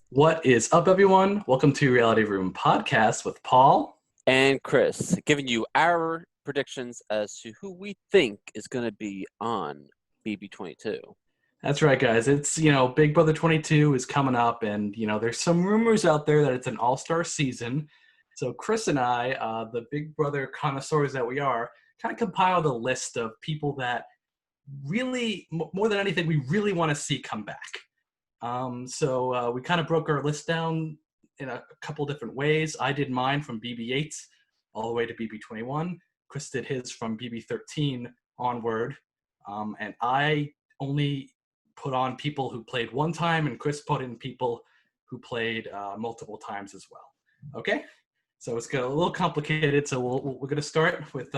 What is up, everyone? Welcome to Reality Room Podcast with Paul. And Chris, giving you our predictions as to who we think is going to be on BB22. That's right, guys. It's Big Brother 22 is coming up, and, there's some rumors out there that it's an all star season. So, Chris and I, the Big Brother connoisseurs that we are, kind of compiled a list of people that really, more than anything, we really want to see come back. So we kind of broke our list down in a couple different ways. I did mine from BB8 all the way to BB21. Chris did his from BB13 onward. And I only put on people who played one time, and Chris put in people who played multiple times as well. Okay? So it's got a little complicated. So we're going to start with.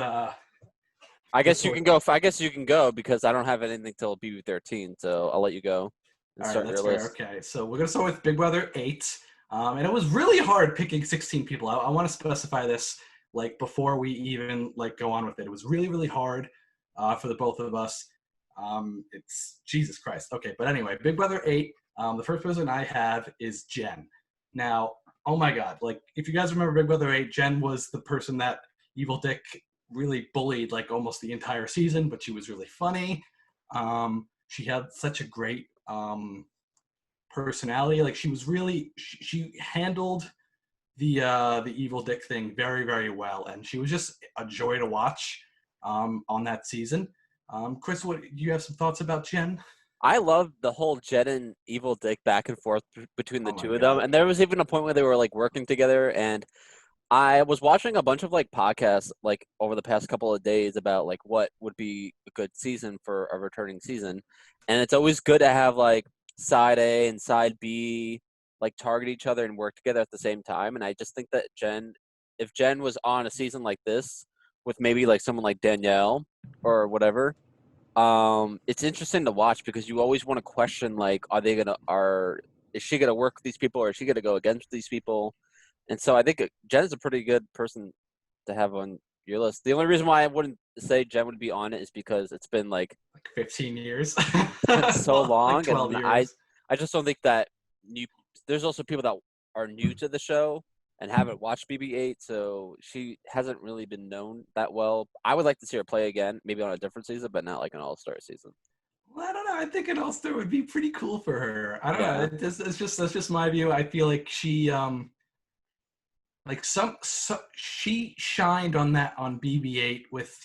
I guess you can go. I guess you can go because I don't have anything till BB13, so I'll let you go and All right, start that's your fair. list. Okay, so we're gonna start with Big Brother 8, and it was really hard picking 16 people. I want to specify this like before we even like go on with it. It was really really hard for the both of us. It's Jesus Christ. Okay, but anyway, Big Brother 8. The first person I have is Jen. Now, oh my God, like if you guys remember Big Brother 8, Jen was the person that Evil Dick really bullied like almost the entire season, but she was really funny. She had such a great personality. Like she handled the evil dick thing very very well, and she was just a joy to watch on that season. Chris, what do you have some thoughts about Jen? I love the whole Jed and Evil Dick back and forth between the Oh my two of them, God. and there was even a point where they were like working together. And I was watching a bunch of like podcasts like over the past couple of days about like what would be a good season for a returning season. And it's always good to have like side A and side B like target each other and work together at the same time. And I just think that if Jen was on a season like this with maybe like someone like Danielle or whatever, it's interesting to watch because you always want to question like, is she gonna work with these people or is she gonna go against these people? And so I think Jen is a pretty good person to have on your list. The only reason why I wouldn't say Jen would be on it is because it's been like 15 years. it's been so Well, like long, 12 and I years. I just don't think that new. There's also people that are new to the show and haven't watched BB8, so she hasn't really been known that well. I would like to see her play again, maybe on a different season, but not like an all-star season. Well, I don't know. I think an all-star would be pretty cool for her. I don't know. Yeah, It's just that's just my view. I feel like she like she shined on that on BB8 with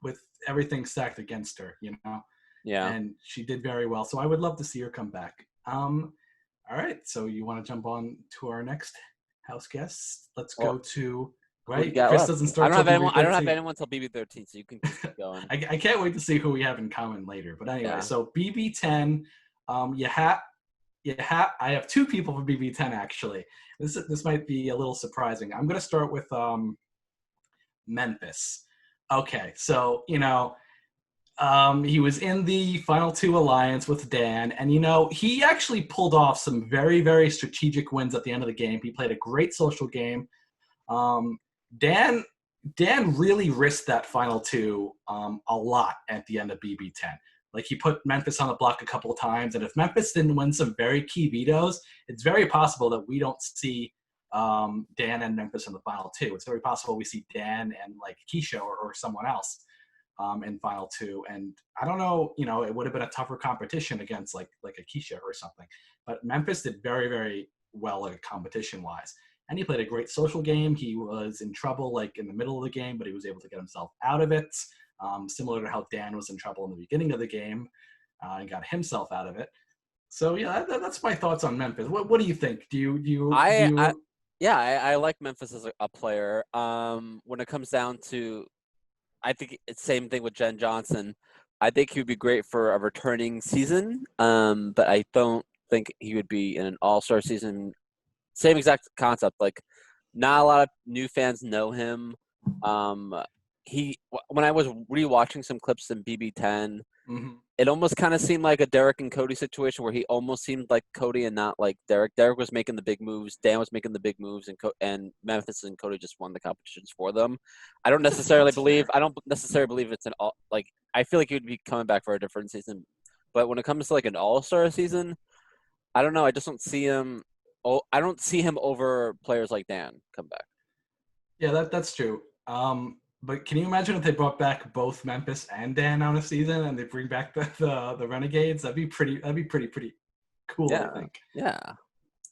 with everything stacked against her, yeah. and she did very well. So I would love to see her come back. All right, so you want to jump on to our next house guest? Let's Well, go to who do you right. got Chris left? doesn't I start don't till have BB anyone. I don't have 13. anyone till BB13, so you can just keep going. I can't wait to see who we have in common later. But anyway, Yeah. so BB10, I have two people for BB10 actually. This might be a little surprising. I'm going to start with Memphis. Okay, so he was in the final two alliance with Dan, and he actually pulled off some very very strategic wins at the end of the game. He played a great social game. Um, Dan Dan really risked that final two a lot at the end of BB10. Like he put Memphis on the block a couple of times, and if Memphis didn't win some very key vetoes, it's very possible that we don't see Dan and Memphis in the final two. It's very possible we see Dan and like Keisha or someone else in final two. And I don't know, it would have been a tougher competition against like a Keisha or something. But Memphis did very very well like competition wise, and he played a great social game. He was in trouble like in the middle of the game, but he was able to get himself out of it. Similar to how Dan was in trouble in the beginning of the game and got himself out of it. So yeah, that's my thoughts on Memphis. What do you think? Do I, I you? yeah, I like Memphis as a player. When it comes down to, I think it's same thing with Jen Johnson. I think he would be great for a returning season. But I don't think he would be in an all-star season. Same exact concept. Like, not a lot of new fans know him. Um, when I was rewatching some clips in BB10, Mhm. it almost kind of seemed like a Derek and Cody situation where he almost seemed like Cody and not like Derek. Derek was making the big moves, Dan was making the big moves, and Memphis and Cody just won the competitions for them. That's fair. I don't necessarily believe it's an all like. I feel like he would be coming back for a different season, but when it comes to like an all-star season, I don't know. I just don't see him. Oh, I don't see him over players like Dan come back. Yeah, that's true. But can you imagine if they brought back both Memphis and Dan on a season, and they bring back the Renegades? That'd be pretty cool, I Yeah, think. yeah.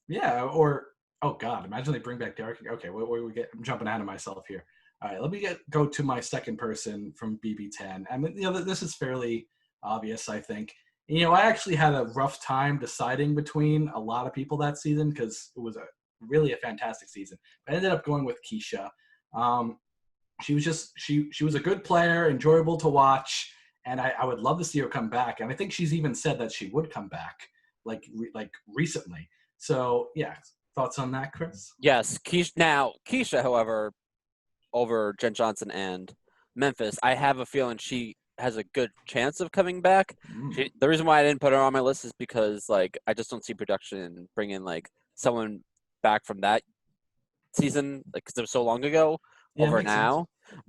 Yeah, or oh god, imagine they bring back Derek. Okay, I'm jumping ahead of myself here. All right, let me go to my second person from BB10, and this is fairly obvious, I think. I actually had a rough time deciding between a lot of people that season because it was really a fantastic season. I ended up going with Keisha. Um, she was just she was a good player, enjoyable to watch, and I would love to see her come back. And I think she's even said that she would come back, like recently. So yeah, thoughts on that, Chris? Yes, Keisha, however, over Jen Johnson and Memphis, I have a feeling she has a good chance of coming back. Mm, The reason why I didn't put her on my list is because like I just don't see production bringing like someone back from that season, like because it was so long ago, yeah, over makes sense. now.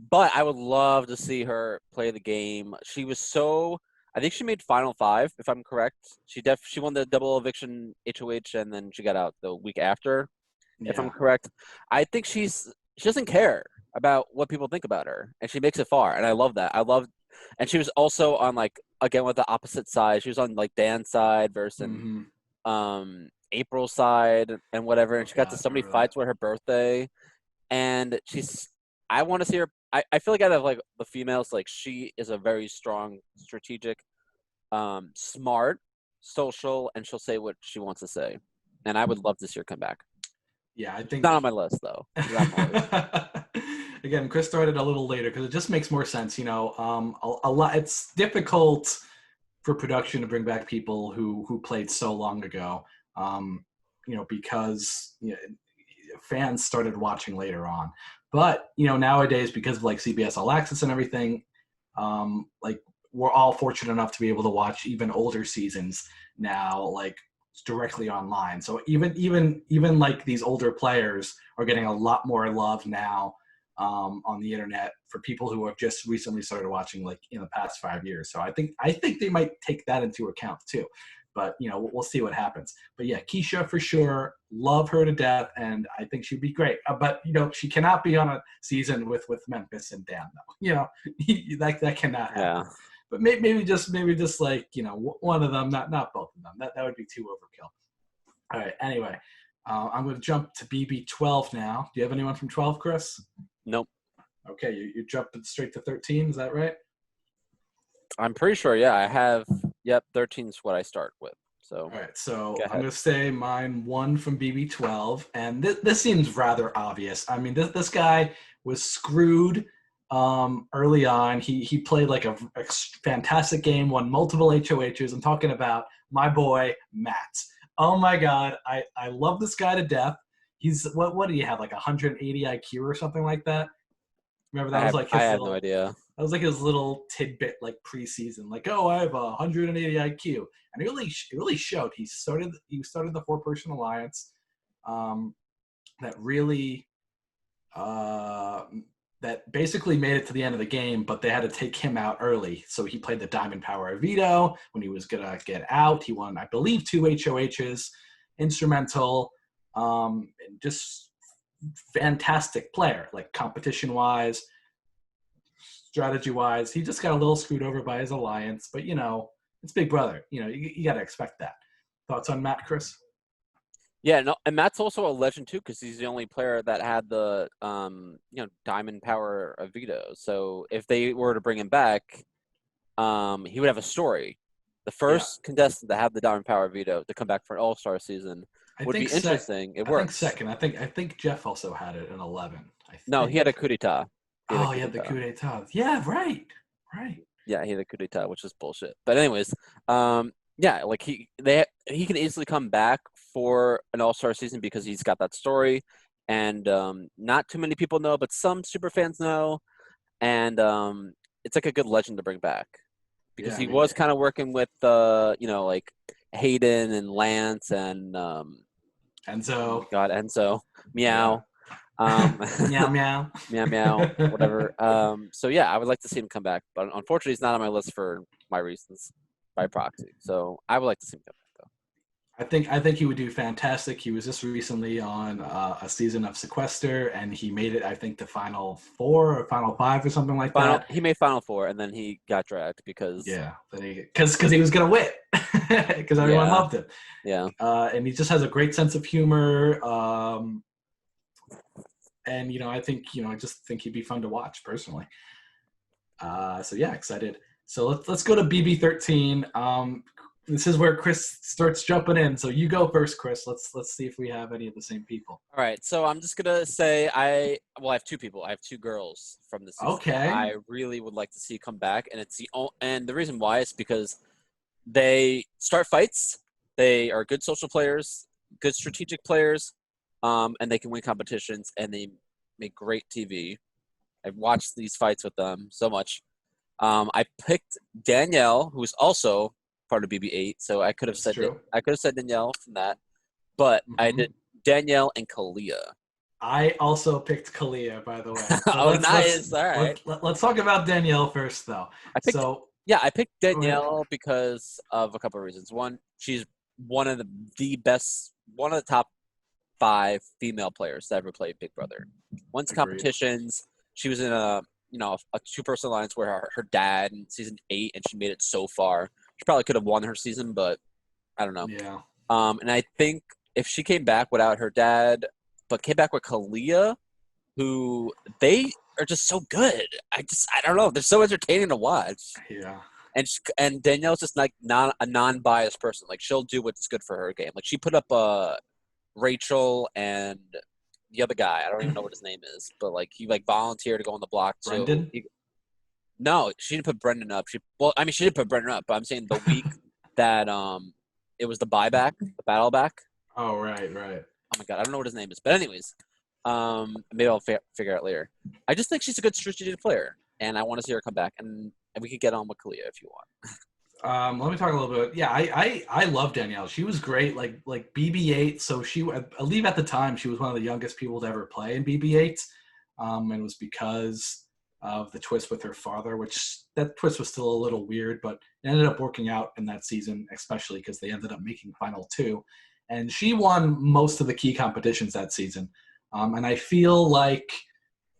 But I would love to see her play the game. She was so. I think she made Final Five, if I'm correct. She won the double eviction HOH, and then she got out the week after, if I'm Yeah. correct. I think she doesn't care about what people think about her, and she makes it far, and I love that. And she was also on like again with the opposite side. She was on like Dan's side versus Mm-hmm. April's side and whatever, and Oh she got to God, so many remember that? fights with her birthday, and she's. I want to see her. I feel like out of like the females, like she is a very strong, strategic, smart, social, and she'll say what she wants to say. And I would love to see her come back. Yeah, I She's think. not on my list though. She's not on my list. Again, Chris started a little later because it just makes more sense. A lot. It's difficult for production to bring back people who played so long ago. Because fans started watching later on. But nowadays, because of like CBS All Access and everything, like we're all fortunate enough to be able to watch even older seasons now, like directly online. So even like these older players are getting a lot more love now on the internet for people who have just recently started watching like in the past 5 years. So I think they might take that into account too. But we'll see what happens. But yeah, Keisha for sure, love her to death, and I think she'd be great. But she cannot be on a season with Memphis and Dan though. That cannot happen. Yeah. But maybe just like one of them, not both of them. That would be too overkill. All right. Anyway, I'm going to jump to BB12 now. Do you have anyone from 12, Chris? Nope. Okay, you jumped straight to 13. Is that right? I'm pretty sure. Yeah, I have. Yep, 13 is what I start with. So All right, so go I'm ahead. going to say mine one from BB12, and this seems rather obvious. I mean, this guy was screwed early on. He played like a fantastic game, won multiple HOHs. I'm talking about my boy Matt. Oh my God, I love this guy to death. He's what do you have, like 180 IQ or something like that? Remember that was like I his have no little idea. that was like his little tidbit, like preseason, like, oh, I have 180 IQ, and it really showed. He started the four-person alliance, um, that really uh, that basically made it to the end of the game, but they had to take him out early. So he played the Diamond Power Veto when he was gonna get out. He won, I believe, two HOHs, instrumental, and just fantastic player, like competition wise, strategy wise. He just got a little screwed over by his alliance, but it's Big Brother. You got to expect that. Thoughts on Matt, Chris? Yeah, no, and Matt's also a legend too because he's the only player that had the diamond power of veto. So if they were to bring him back, he would have a story. The Yeah, first contestant to have the diamond power veto to come back for an All-Star season I would be think sec. interesting. It I think works. second. I think Jeff also had it in 11. I No, he had a think. coup d'état. He had a Oh, coup he had the d'état. coup d'état. Yeah, right, right. Yeah, he had a coup d'état, which is bullshit. But anyways, yeah, like he can easily come back for an All-Star season because he's got that story, and not too many people know, but some super fans know, and it's like a good legend to bring back because Yeah, I he mean, was kind of working with like Hayden and Lance and oh my Enzo. God, Enzo, Yeah. meow, um, Meow meow. meow meow, whatever. So yeah, I would like to see him come back, but unfortunately, he's not on my list for my reasons by proxy. So I would like to see him come back though. I think he would do fantastic. He was just recently on a season of Sequester, and he made it, I think, to Final Four or Final Five or something like that. He made Final Four, and then he got dragged because Yeah, because he was gonna win, because everyone yeah, loved him, yeah. and he just has a great sense of humor. And I think I just think he'd be fun to watch personally. So yeah, excited. So let's go to BB13. This is where Chris starts jumping in. So you go first, Chris. Let's see if we have any of the same people. All right, so I'm just gonna say I have two people. I have two girls from the season that Okay. I really would like to see come back, and and the reason why is because they start fights. They are good social players, good strategic players, and they can win competitions, and they make great TV. I've watched these fights with them so much. I picked Danielle, who's also part of BB8, so I could have That's said true. Danielle from that, but I Mm-hmm. did Danielle and Kalia. I also picked Kalia, by the way. But Oh, let's nice! All right, let's talk about Danielle first, though. I picked So I picked go ahead. Danielle because of a couple of reasons. One, she's one of the best, one of the top 5 female players to ever play Big Brother. Wins Agreed. competitions. She was in a 2-person alliance where her dad in season 8, and she made it so far. She probably could have won her season, but I don't know. Yeah. And I think if she came back without her dad, but came back with Kalia, who they are just so good. I don't know. They're so entertaining to watch. Yeah. And Danielle's just like not a non-biased person. Like she'll do what's good for her game. Like she put up Rachel and the other guy. I don't even know what his name is, but like he like volunteered to go on the block. Brendan? No, she didn't put Brendan up. She did put Brendan up, but I'm saying the week that it was the buyback, the battle back. Oh, right. Oh my god, I don't know what his name is. But anyways, maybe I'll figure out later. I just think she's a good strategic player, and I want to see her come back. And we could get on with Kalia if you want. Let me talk a little bit. Yeah, I love Danielle. She was great. Like BB8. So I believe at the time she was one of the youngest people to ever play in BB8. And it was because of the twist with her father, which that twist was still a little weird, but it ended up working out in that season, especially because they ended up making Final 2. And she won most of the key competitions that season. And I feel like,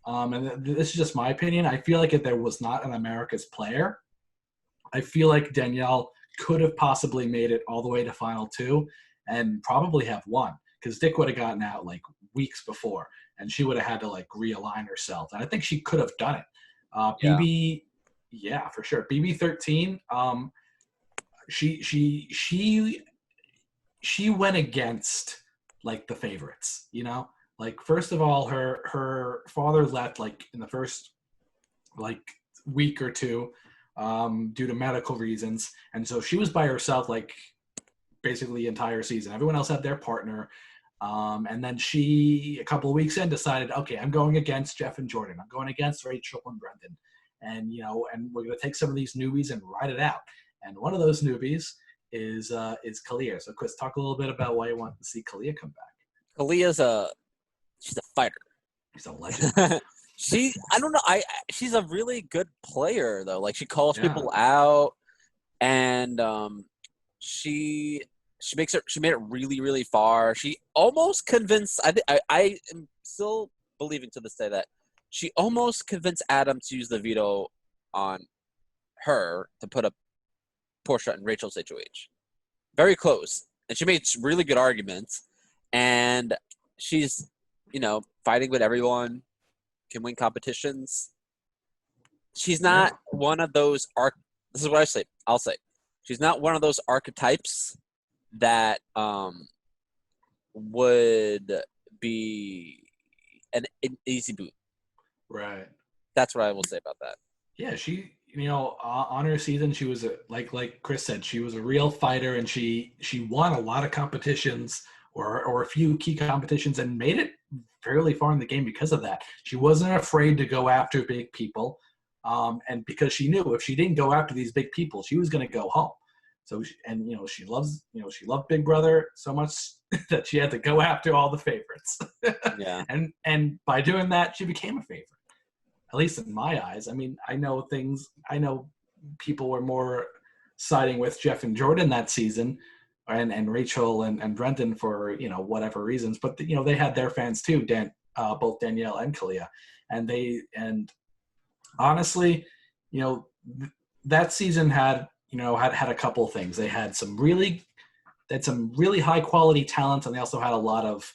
and this is just my opinion, I feel like if there was not an America's player, I feel like Danielle could have possibly made it all the way to Final 2 and probably have won, because Dick would have gotten out like weeks before, and she would have had to like realign herself. And I think she could have done it. Yeah. BB, yeah, for sure. BB13, she went against like the favorites, Like first of all, her father left like in the first like week or two due to medical reasons, and so she was by herself like basically the entire season. Everyone else had their partner, and then she a couple of weeks in decided, okay, I'm going against Jeff and Jordan. I'm going against Rachel and Brendan, and and we're going to take some of these newbies and ride it out. And one of those newbies is Kalia. So Chris, talk a little bit about why you want to see Kalia come back. Kalia's she's a fighter. She's a legend. I don't know. She's a really good player though. Like she calls Yeah. people out, and she made it really, really far. She almost convinced. I am still believing to this day that she almost convinced Adam to use the veto on her to put up Portia and Rachel's HOH. Very close, and she made really good arguments. And she's, fighting with everyone. Can win competitions. She's not one of those this is what I'll say. She's not one of those archetypes that would be an easy boot. Right. That's what I will say about that. Yeah, she, on her season, she was like Chris said, she was a real fighter, and she won a lot of competitions or a few key competitions and made it fairly far in the game because of that. She wasn't afraid to go after big people, and because she knew if she didn't go after these big people, she was going to go home. So, she loved Big Brother so much that she had to go after all the favorites. Yeah. And by doing that, she became a favorite. At least in my eyes. I mean, I know people were more siding with Jeff and Jordan that season, and Rachel and Brendan for whatever reasons, but they had their fans too, both Danielle and Kalia, and honestly, that season had a couple of things. They had some really high quality talent, and they also had a lot of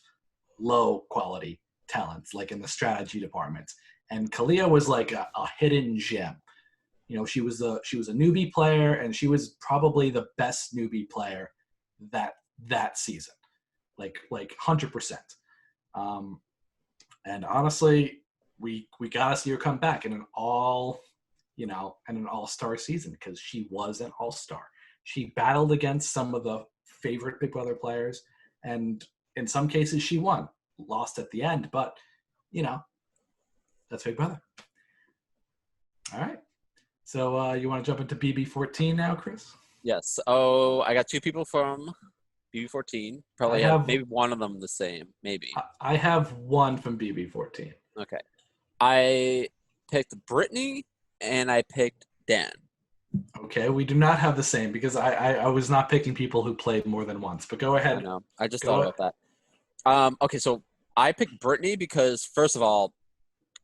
low quality talents, like in the strategy department. And Kalia was like a hidden gem. She was a newbie player, and she was probably the best newbie player that season, like 100%. And honestly, we gotta see her come back in an all-star season, because she was an all-star. She battled against some of the favorite Big Brother players, and in some cases she won, lost at the end, but that's Big Brother. All right. So you want to jump into BB14 now, Chris? Yes. Oh, I got two people from BB14. Probably have maybe one of them the same. Maybe. I have one from BB14. Okay. I picked Brittany and I picked Dan. Okay, we do not have the same, because I was not picking people who played more than once. But go ahead. I know. I just thought about that. Okay, so I picked Brittany because, first of all,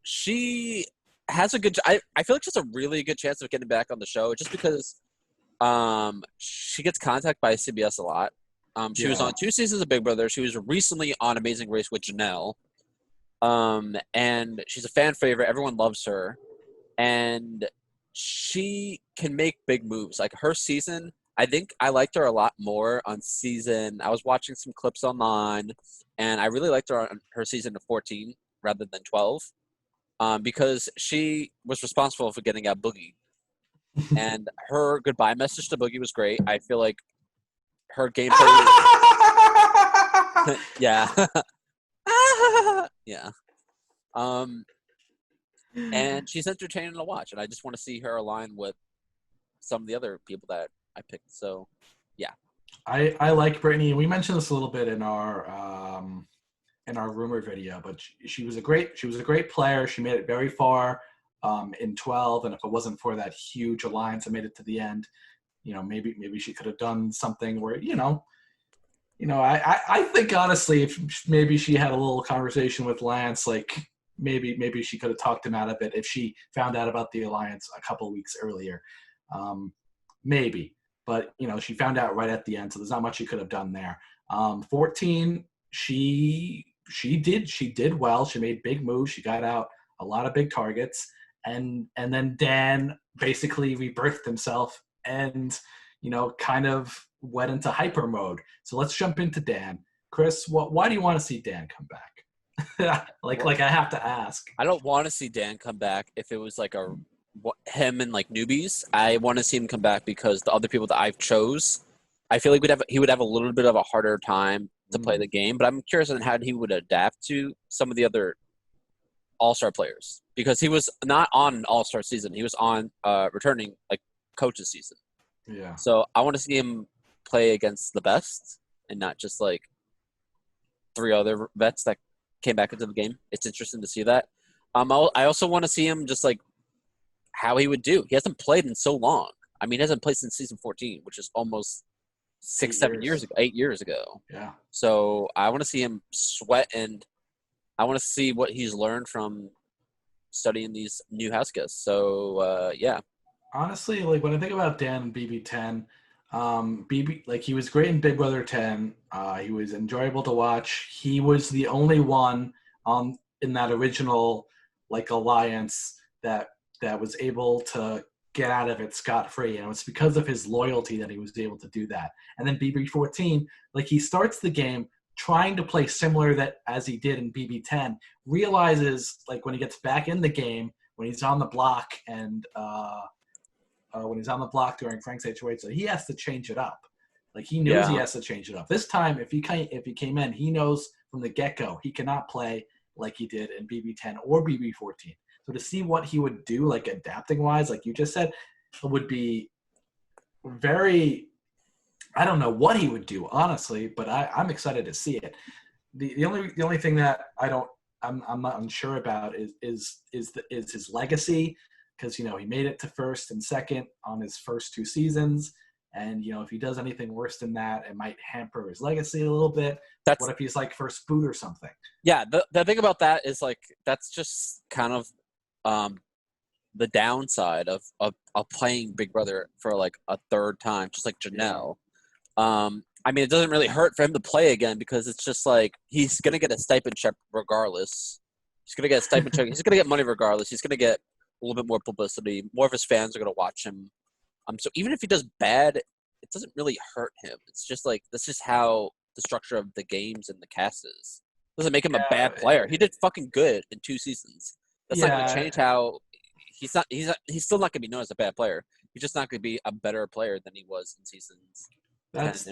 she has a good. I feel like she has a really good chance of getting back on the show, just because she gets contacted by CBS a lot. She was on 2 seasons of Big Brother. She was recently on Amazing Race with Janelle. And she's a fan favorite. Everyone loves her. And she can make big moves. Like her season, I think I liked her a lot more on season. I was watching some clips online, and I really liked her on her season of 14 rather than 12. Because she was responsible for getting out Boogie. And her goodbye message to Boogie was great. I feel like her gameplay yeah. Yeah. And she's entertaining to watch, and I just want to see her align with some of the other people that I picked. So, yeah. I like Brittany. We mentioned this a little bit in our rumor video, but she was a great player. She made it very far in 12, and if it wasn't for that huge alliance that made it to the end, maybe she could have done something where I think honestly, if maybe she had a little conversation with Lance, like maybe she could have talked him out of it if she found out about the alliance a couple weeks earlier, maybe. But she found out right at the end, so there's not much she could have done there. 14, she did well. She made big moves. She got out a lot of big targets, and then Dan basically rebirthed himself and kind of went into hyper mode. So let's jump into Dan. Chris, why do you want to see Dan come back? like I have to ask. I don't want to see Dan come back if it was like him and like newbies. I want to see him come back because the other people that I've chose, I feel like he would have a little bit of a harder time to play the game. But I'm curious on how he would adapt to some of the other All-Star players, because he was not on an All-Star season. He was on returning like coaches season. Yeah. So I want to see him play against the best and not just like 3 other vets that came back into the game. It's interesting to see that. I also want to see him just like how he would do. He hasn't played in so long. I mean, he hasn't played since season 14, which is almost 8 years ago. Yeah. So I want to see him sweat, and I want to see what he's learned from studying these new house guests. So, yeah. Honestly, like when I think about Dan and BB10, like he was great in Big Brother 10. He was enjoyable to watch. He was the only one in that original like alliance that was able to get out of it scot-free, and it's because of his loyalty that he was able to do that. And then BB14, like he starts the game trying to play similar as he did in BB10, realizes like when he gets back in the game, when he's on the block and when he's on the block during Frank's HOH, so he has to change it up. Like he knows he has to change it up. This time, if he came in, he knows from the get-go he cannot play like he did in BB10 or BB14. So to see what he would do, like adapting-wise, like you just said, would be very – I don't know what he would do, honestly, but I'm excited to see it. The only thing that I'm not unsure about is his legacy, because he made it to first and second on his first 2 seasons, And, if he does anything worse than that, it might hamper his legacy a little bit. That's What if he's like first boot or something? Yeah, the thing about that is like that's just kind of the downside of playing Big Brother for like a third time, just like Janelle. I mean, it doesn't really hurt for him to play again because it's just like he's gonna get a stipend check regardless. He's gonna get a stipend check. He's gonna get money regardless. He's gonna get a little bit more publicity. More of his fans are gonna watch him. So even if he does bad, it doesn't really hurt him. It's just like that's just how the structure of the games and the cast is. It doesn't make him a bad player. He did fucking good in 2 seasons. That's not gonna change how he's still not gonna be known as a bad player. He's just not gonna be a better player than he was in seasons. That's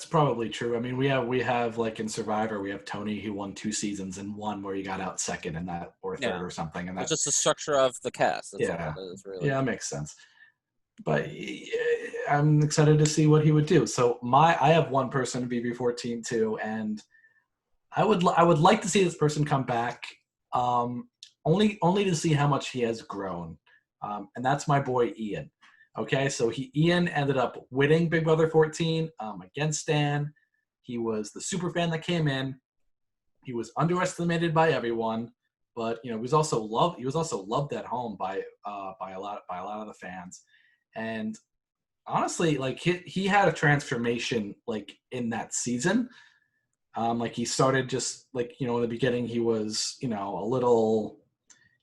probably true. I mean, we have like in Survivor, we have Tony who won 2 seasons and one where he got out second in that or third or something. And that's just the structure of the cast. That's all that is, really. Yeah, it makes sense. But I'm excited to see what he would do. So I have one person in BB14 too, and I would like to see this person come back, only to see how much he has grown, and that's my boy Ian. Okay, so Ian ended up winning Big Brother 14 against Dan. He was the super fan that came in. He was underestimated by everyone, but he was also loved. He was also loved at home by a lot of the fans. And honestly, like he had a transformation like in that season. Like he started just like in the beginning he was a little.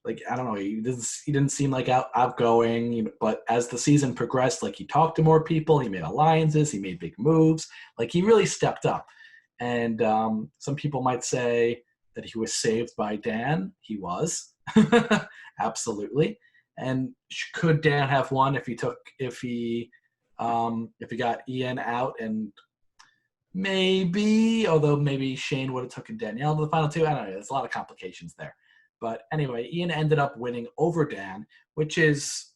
Like, I don't know, he didn't seem like outgoing, but as the season progressed, like he talked to more people, he made alliances, he made big moves, like he really stepped up. And some people might say that he was saved by Dan. He was, absolutely. And could Dan have won if he got Ian out and although maybe Shane would have taken Danielle to the final 2. I don't know. There's a lot of complications there. But anyway, Ian ended up winning over Dan, which is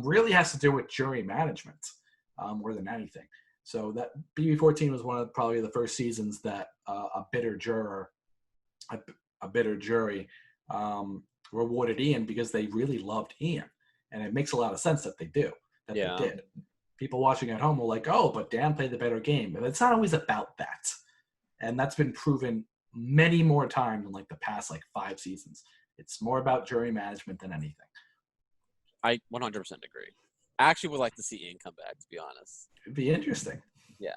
really has to do with jury management more than anything. So that BB14 was one of probably the first seasons that a bitter jury rewarded Ian because they really loved Ian. And it makes a lot of sense that they do, they did. People watching at home were like, oh, but Dan played the better game. But it's not always about that. And that's been proven many more times in like the past like 5 seasons. It's more about jury management than anything. I 100% agree. I actually would like to see Ian come back, to be honest. It'd be interesting. Yeah.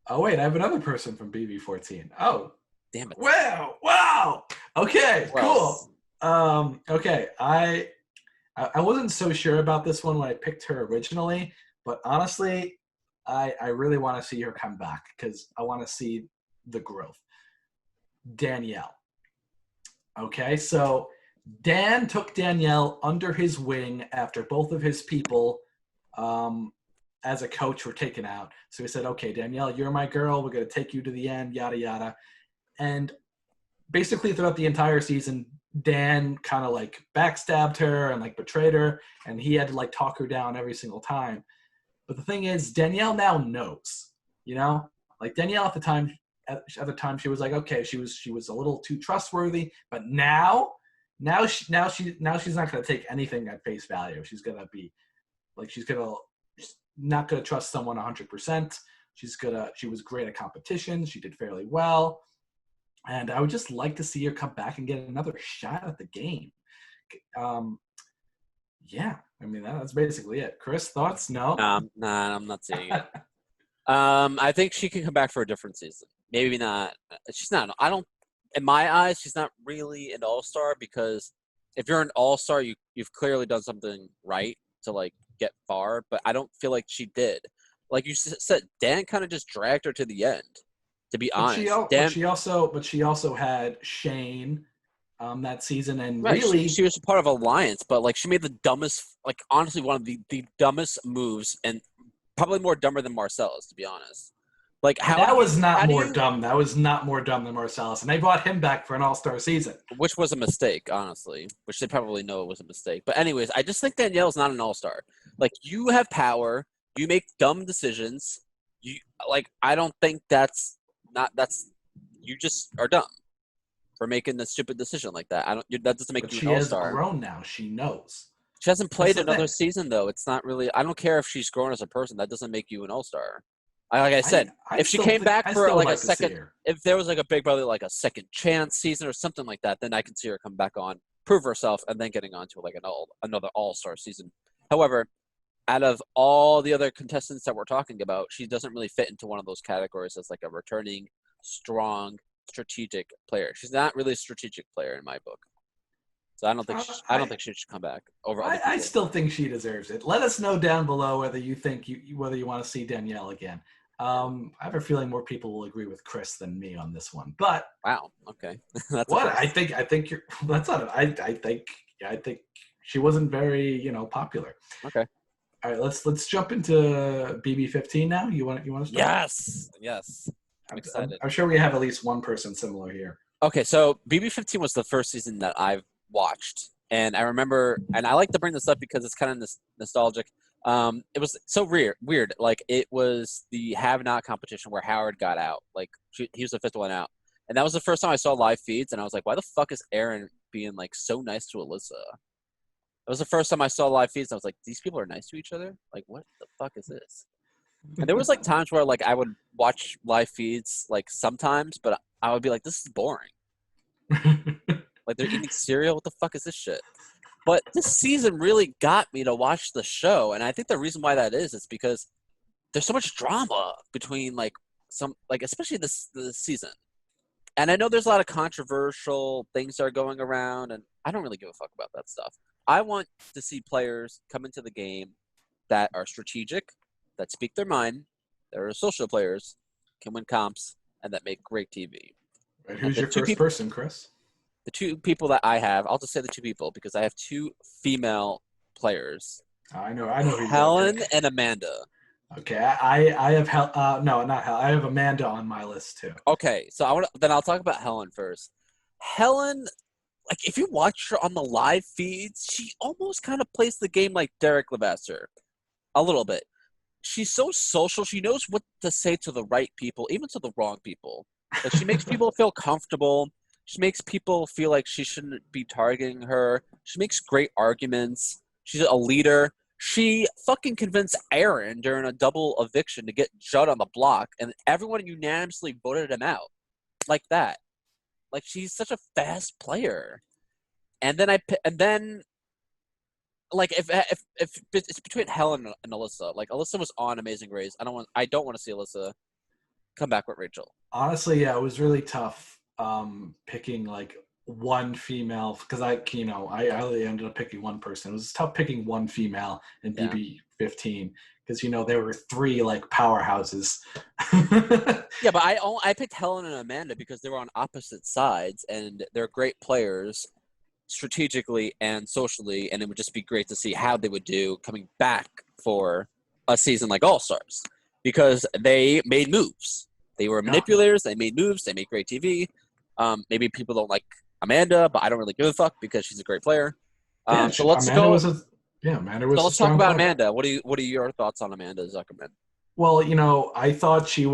Oh wait, I have another person from BB14. Oh, damn it! Wow. Okay, cool. Okay, I wasn't so sure about this one when I picked her originally, but honestly, I really want to see her come back because I want to see the growth. Danielle. Okay, so Dan took Danielle under his wing after both of his people as a coach were taken out. So he said, okay, Danielle, you're my girl. We're going to take you to the end, yada, yada. And basically throughout the entire season, Dan kind of like backstabbed her and like betrayed her, and he had to like talk her down every single time. But the thing is, Danielle now knows, like Danielle at the time she was like, okay, she was a little too trustworthy, but now she's not going to take anything at face value. She's going to be like, she's not going to trust someone 100%. She was great at competition. She did fairly well. And I would just like to see her come back and get another shot at the game. Yeah, I mean, that's basically it. Chris, thoughts? No? Nah, I'm not seeing it. I think she can come back for a different season. Maybe not. She's not. In my eyes, she's not really an all-star because if you're an all-star, you've clearly done something right to like get far. But I don't feel like she did. Like you said, Dan kind of just dragged her to the end. To be honest, she also had Shane that season, and right, really she was a part of Alliance, but like she made the dumbest, like honestly one of the dumbest moves, and probably more dumber than Marcellus, to be honest. Like that was not more dumb than Marcellus, and they brought him back for an all-star season, which was a mistake, honestly. Which they probably know it was a mistake. But anyways, I just think Danielle's not an all-star. Like you have power, you make dumb decisions. I don't think you just are dumb for making a stupid decision like that. That doesn't make you an all-star. She has grown now. She knows. She hasn't That's played the thing. another season though. It's not really. I don't care if she's grown as a person. That doesn't make you an all-star. Like I said, if she came back I for still would like a like to see second, her. if there was like a Big Brother like a second chance season or something like that, then I can see her come back on, prove herself, and then getting on to like another all-star season. However, out of all the other contestants that we're talking about, she doesn't really fit into one of those categories as like a returning, strong, strategic player. She's not really a strategic player in my book. So I don't I think she should come back over other I people. still think she deserves it. Let us know down below whether you think whether you want to see Danielle again. I have a feeling more people will agree with Chris than me on this one. But Wow. Okay, that's a what first. I think you're that's not. I think she wasn't very popular. Okay. All right, let's jump into BB15 now. You want to start? Yes. Yes. I'm excited. I'm sure we have at least one person similar here. Okay, so BB15 was the first season that I've watched, and I remember, and I like to bring this up because it's kind of nostalgic. It was so weird. Like it was the have not competition where Howard got out. Like he was the fifth one out, and that was the first time I saw live feeds, and I was like, why the fuck is Aaron being like so nice to Alyssa? That was the first time I saw live feeds, and I was like, these people are nice to each other. Like, what the fuck is this? And there was like times where like I would watch live feeds like sometimes, but I would be like, this is boring. Like they're eating cereal. What the fuck is this shit? But this season really got me to watch the show, and I think the reason why that is because there's so much drama between like some like especially this season. And I know there's a lot of controversial things that are going around, and I don't really give a fuck about that stuff. I want to see players come into the game that are strategic, that speak their mind, that are social players, can win comps, and that make great TV. Right, And who's your first person, Chris? the two people that I have, I'll just say the two people because I have two female players, I know who you're gonna Helen pick. and Amanda. Okay, I have no, not Hel. I have Amanda on my list too. Okay, so I'll talk about Helen first. Helen, like if you watch her on the live feeds, she almost kind of plays the game like Derek Levasseur a little bit. She's so social. She knows what to say to the right people, even to the wrong people. Like she makes people feel comfortable. She makes people feel like she shouldn't be targeting her. She makes great arguments. She's a leader. She fucking convinced Aaron during a double eviction to get Judd on the block, and everyone unanimously voted him out. Like that. Like she's such a fast player. And then like if it's between Helen and Alyssa. Like Alyssa was on Amazing Race. I don't want to see Alyssa come back with Rachel. Honestly, yeah, it was really tough picking like one female because I only ended up picking one person. It was tough picking one female in Yeah. BB15 because there were three like powerhouses. Yeah, but I picked Helen and Amanda because they were on opposite sides and they're great players strategically and socially, and it would just be great to see how they would do coming back for a season like All Stars because they made moves. They were manipulators. They made moves. They made great TV. Maybe people don't like Amanda, but I don't really give a fuck because she's a great player. Yeah, So let's Amanda go. was Amanda was So a let's talk strong about player. Amanda. What are your thoughts on Amanda Zuckerman? Well, I thought she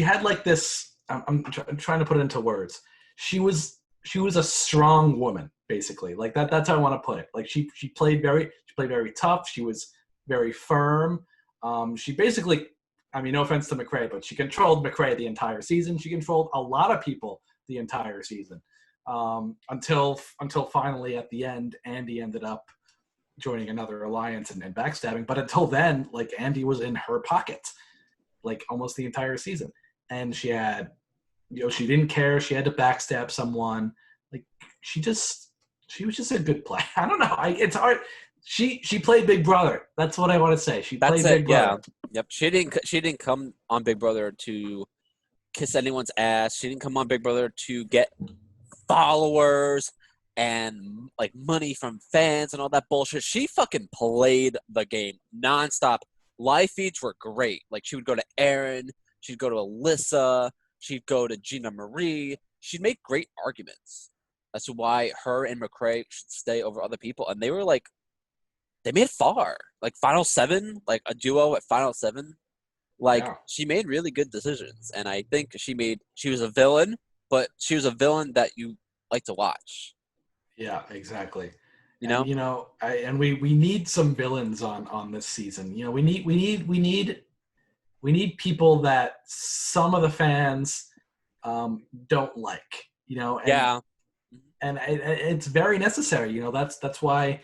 had like this. I'm trying to put it into words. She was a strong woman, basically. Like that. That's how I want to put it. Like she played very tough. She was very firm. She basically, I mean, no offense to McRae, but she controlled McRae the entire season. She controlled a lot of people the entire season until finally at the end, Andy ended up joining another alliance and backstabbing. But until then, like Andy was in her pocket, like almost the entire season, and she had, she didn't care. She had to backstab someone. Like she was just a good player. I don't know. It's hard. She played Big Brother. That's what I want to say. She That's played it. Big Yeah. Brother. Yep. She didn't come on Big Brother to kiss anyone's ass. She didn't come on Big Brother to get followers and like money from fans and all that bullshit. She fucking played the game nonstop. Live feeds were great. Like she would go to Aaron, she'd go to Alyssa, she'd go to Gina Marie. She'd make great arguments as to why her and McRae should stay over other people. And they were like, they made it far. Like Final Seven, like a duo at Final Seven. Like Yeah. she made really good decisions. And I think she was a villain, but she was a villain that you like to watch. Yeah, exactly. You And know? you know, we need some villains on this season. You know, we need people that some of the fans don't like. You know, Yeah. it's very necessary. You know, that's why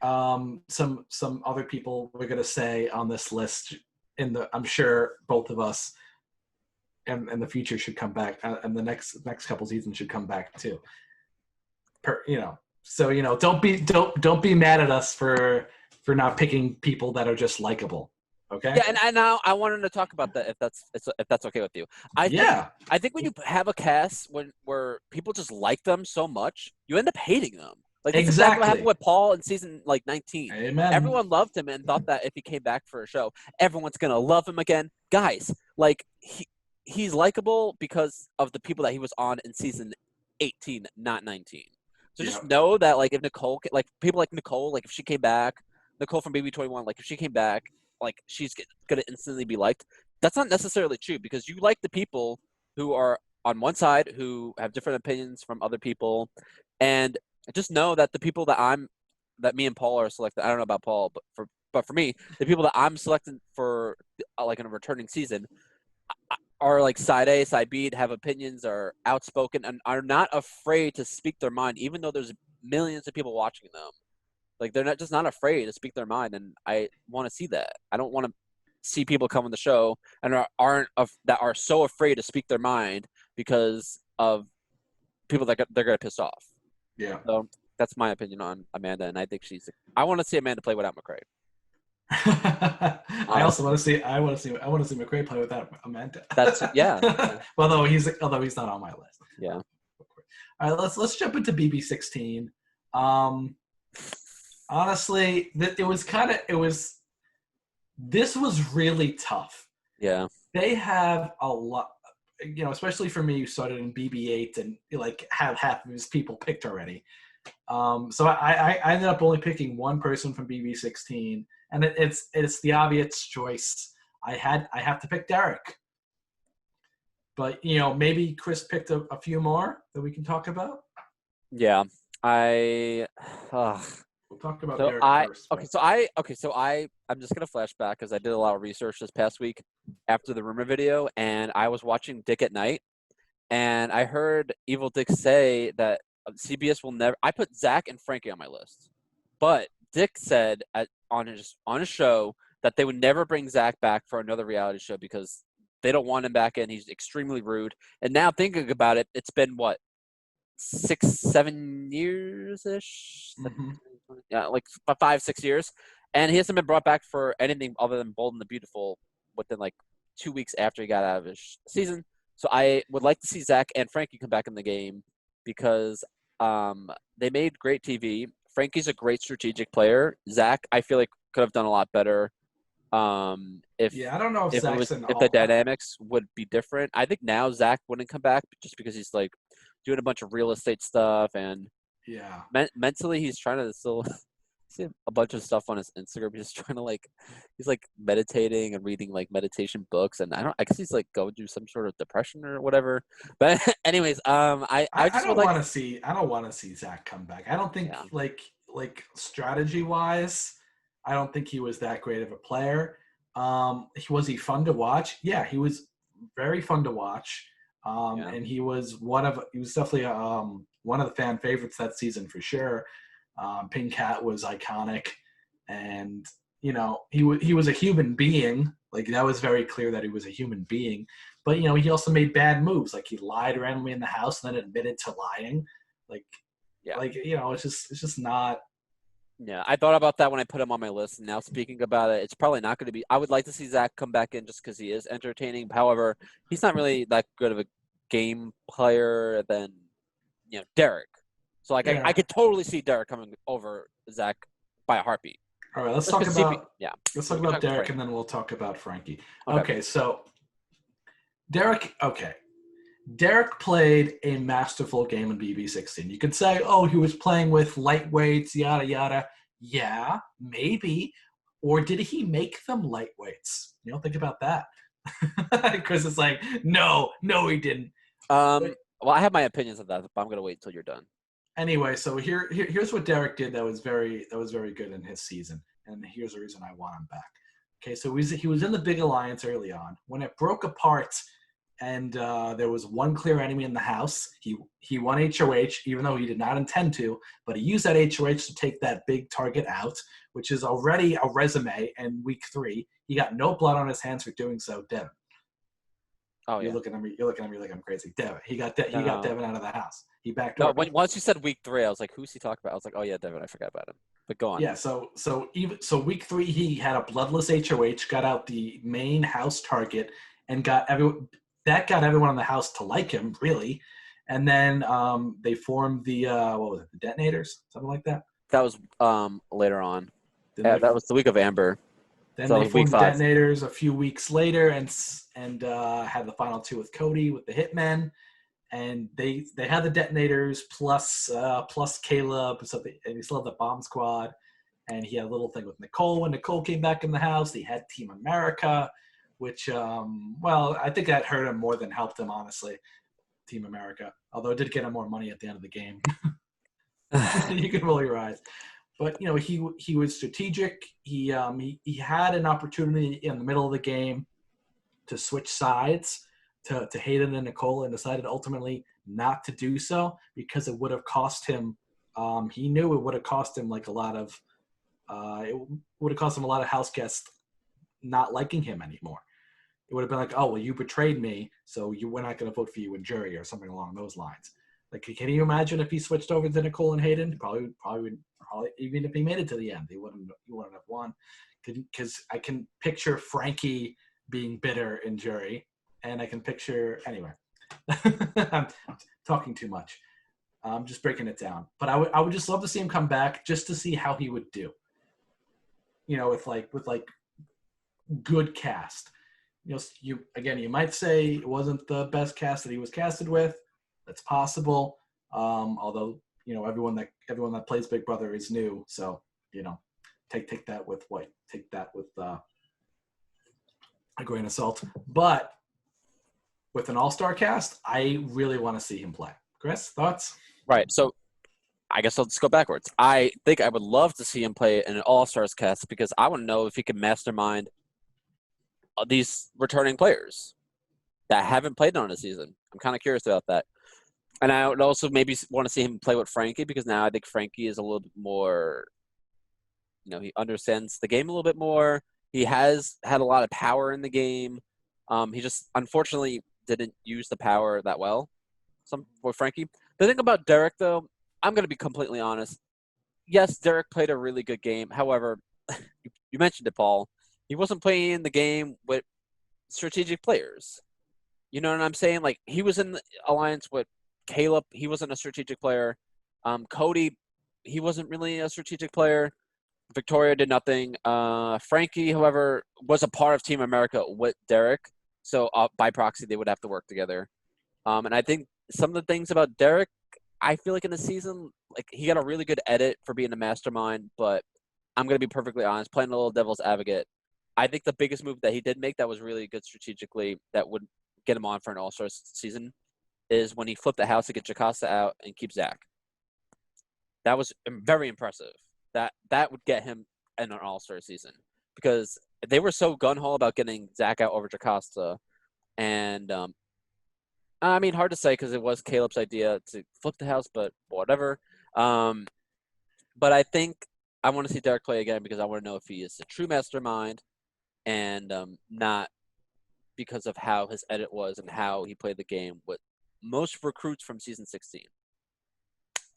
some other people we're gonna say on this list I'm sure both of us and the future should come back, and the next couple seasons should come back too. You know, so you know, don't be mad at us for not picking people that are just likable. Okay. Yeah, and now I wanted to talk about that if that's okay with you. I think Yeah. I think when you have a cast where people just like them so much, you end up hating them. Like that's exactly what happened Exactly. with Paul in season 19. Amen. Everyone loved him and thought that if he came back for a show, everyone's gonna love him again. Guys, like he's likable because of the people that he was on in season 18, not 19. So just Yep. know that like if Nicole, like people like Nicole, like if she came back, Nicole from BB21, like if she came back, like she's gonna instantly be liked. That's not necessarily true because you like the people who are on one side who have different opinions from other people, and just know that the people that me and Paul are selecting. I don't know about Paul, but for me, the people that I'm selecting for like in a returning season are like side A, side B, have opinions, are outspoken, and are not afraid to speak their mind, even though there's millions of people watching them. Like they're not afraid to speak their mind, and I want to see that. I don't want to see people come on the show and that are so afraid to speak their mind because of people that they're gonna piss off. Yeah. So that's my opinion on Amanda, and I think I want to see Amanda play without McCray. I also want to see. I want to see McCray play with that Amanda. That's yeah. although he's not on my list. Yeah. All right, let's jump into BB16. Honestly, this was really tough. Yeah. They have a lot, you know, especially for me who started in BB8 and like have half of his people picked already. So I ended up only picking one person from BB16, and it's the obvious choice. I have to pick Derek, but you know, maybe Chris picked a few more that we can talk about. Yeah. We'll talk about So Derek first. I'm just gonna flashback because I did a lot of research this past week after the rumor video, and I was watching Dick at Night, and I heard Evil Dick say that CBS will never. I put Zach and Frankie on my list, but Dick said on his show that they would never bring Zach back for another reality show because they don't want him back in. He's extremely rude. And now thinking about it, it's been what 6-7 years ish. Mm-hmm. Yeah, like 5-6 years, and he hasn't been brought back for anything other than Bold and the Beautiful within like 2 weeks after he got out of his season. So I would like to see Zach and Frankie come back in the game because they made great TV. Frankie's a great strategic player. Zach, I feel like could have done a lot better. If I don't know if Zach's if the dynamics would be different. I think now Zach wouldn't come back just because he's like doing a bunch of real estate stuff and mentally he's trying to still see a bunch of stuff on his Instagram. He's trying to he's like meditating and reading like meditation books, and I guess he's like going through some sort of depression or whatever. But anyways, I don't want to see Zach come back. I don't think like strategy wise, I don't think he was that great of a player. Was he fun to watch? Yeah, he was very fun to watch. And he was definitely one of the fan favorites that season for sure. Pink Cat was iconic, and you know he was a human being. Like that was very clear that he was a human being. But you know he also made bad moves. Like he lied randomly in the house and then admitted to lying. Like you know it's just not. Yeah, I thought about that when I put him on my list. And now speaking about it, it's probably not going to be. I would like to see Zach come back in just because he is entertaining. However, he's not really that good of a game player than Derek. So I could totally see Derek coming over Zach by a heartbeat. All right, let's talk about Derek and then we'll talk about Frankie. Okay, so Derek. Okay, Derek played a masterful game in BB16. You could say, oh, he was playing with lightweights, yada, yada. Yeah, maybe. Or did he make them lightweights? You don't think about that. Chris is like, no, he didn't. Well, I have my opinions on that, but I'm going to wait until you're done. Anyway, so here's what Derek did that was very good in his season, and here's the reason I want him back. Okay, so he was in the big alliance early on. When it broke apart, and there was one clear enemy in the house, he won HOH, even though he did not intend to, but he used that HOH to take that big target out, which is already a resume. In week 3, he got no blood on his hands for doing so. Devin, Oh you're yeah. looking at me like I'm crazy. Devin, he got No. Devin out of the house. He No, backdoored. once you said week 3, I was like, who's he talking about? I was like, oh yeah, Devin, I forgot about him. But go on. Yeah, so week 3 he had a bloodless HOH, got out the main house target, and got everyone in the house to like him, really. And then they formed the what was it, the detonators, something like that. That was later on. Then Yeah, they that was the week of Amber. then So they week formed the 5. detonators a few weeks later, and had the final 2 with Cody with the Hitmen. And they had the detonators plus Caleb, so and he still had the bomb squad. And he had a little thing with Nicole. When Nicole came back in the house, he had Team America, which, I think that hurt him more than helped him, honestly, Team America. Although it did get him more money at the end of the game. You can roll your eyes. But, he was strategic. He had an opportunity in the middle of the game to switch sides to Hayden and Nicole, and decided ultimately not to do so because it would have cost him. He knew it would have cost him like a lot of it would have cost him a lot of house guests not liking him anymore. It would have been like, oh, well, you betrayed me, so we're not going to vote for you in jury or something along those lines. Like, can you imagine if he switched over to Nicole and Hayden? Probably even if he made it to the end, he wouldn't have won. Because I can picture Frankie being bitter in jury, and I can picture anyway. I'm talking too much. I'm just breaking it down. But I would just love to see him come back just to see how he would do. With good cast. You might say it wasn't the best cast that he was casted with. That's possible. Although everyone that plays Big Brother is new, so take that with a grain of salt. But with an all-star cast, I really want to see him play. Chris, thoughts? Right. So I guess I'll just go backwards. I think I would love to see him play in an All-Stars cast because I want to know if he can mastermind these returning players that haven't played on a season. I'm kind of curious about that. And I would also maybe want to see him play with Frankie because now I think Frankie is a little bit more, he understands the game a little bit more. He has had a lot of power in the game. He just unfortunately didn't use the power that well. For Frankie. The thing about Derek, though, I'm going to be completely honest. Yes, Derek played a really good game. However, you mentioned it, Paul. He wasn't playing the game with strategic players. You know what I'm saying? Like, he was in the alliance with Caleb. He wasn't a strategic player. Cody, he wasn't really a strategic player. Victoria did nothing. Frankie, however, was a part of Team America with Derek. So, by proxy, they would have to work together. And I think some of the things about Derek, I feel like in the season, like he got a really good edit for being a mastermind, but I'm going to be perfectly honest, playing a little devil's advocate, I think the biggest move that he did make that was really good strategically that would get him on for an All-Star season is when he flipped the house to get Jocasta out and keep Zach. That was very impressive. That would get him in an All-Star season because they were so gun-ho about getting Zach out over Jocasta. And I mean, hard to say because it was Caleb's idea to flip the house, but whatever. But I think I want to see Derek play again because I want to know if he is a true mastermind and not because of how his edit was and how he played the game with most recruits from season 16.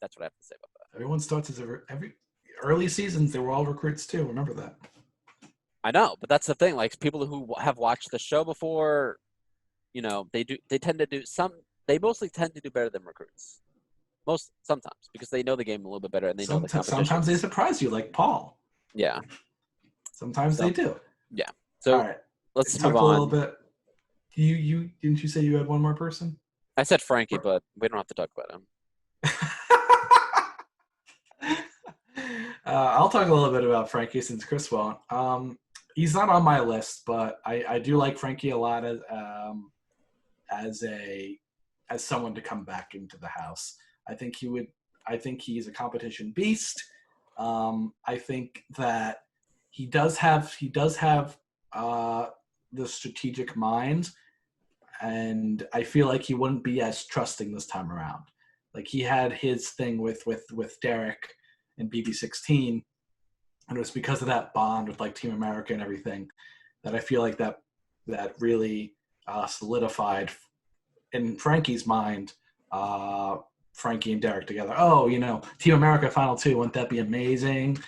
That's what I have to say about that. Everyone starts as every early seasons. They were all recruits too. Remember that. I know, but that's the thing. Like people who have watched the show before, they mostly tend to do better than recruits. Sometimes because they know the game a little bit better and they know the competition. Sometimes they surprise you, like Paul. Yeah. Sometimes they do. Yeah. So all right, let's move on. A little bit. You Didn't you say you had one more person? I said Frankie, but we don't have to talk about him. I'll talk a little bit about Frankie since Chris won't. He's not on my list, but I do like Frankie a lot as someone to come back into the house. I think he would. I think he's a competition beast. I think that he does have the strategic mind, and I feel like he wouldn't be as trusting this time around. Like he had his thing with Derek and BB16, and it was because of that bond with like Team America and everything that I feel like that really solidified in Frankie's mind. Frankie and Derek together. Oh, Team America Final 2, wouldn't that be amazing?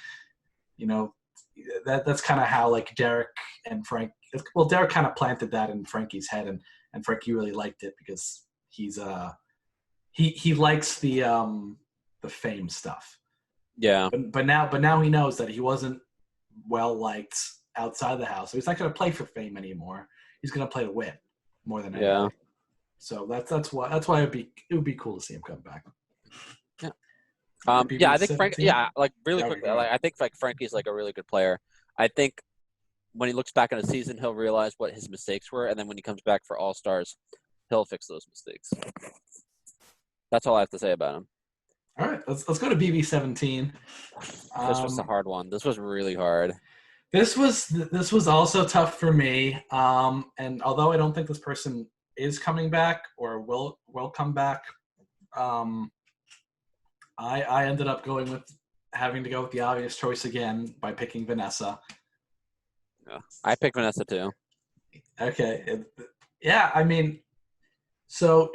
That's kind of how like Derek and Frank. Well, Derek kind of planted that in Frankie's head, and Frankie really liked it because he likes the fame stuff. Yeah. But now he knows that he wasn't well liked outside the house, so he's not going to play for fame anymore. He's going to play to win more than anything. Yeah. So that's why it would be cool to see him come back. Yeah. I think Frank. Yeah, like really quickly, I think like Frankie's like a really good player. I think when he looks back on the season, he'll realize what his mistakes were, and then when he comes back for All Stars, he'll fix those mistakes. That's all I have to say about him. All right, let's go to BB17. This was a hard one. This was really hard. This was also tough for me. And although I don't think this person is coming back or will come back, I ended up having to go with the obvious choice again by picking Vanessa. Yeah, I picked Vanessa too. Okay. Yeah, I mean, so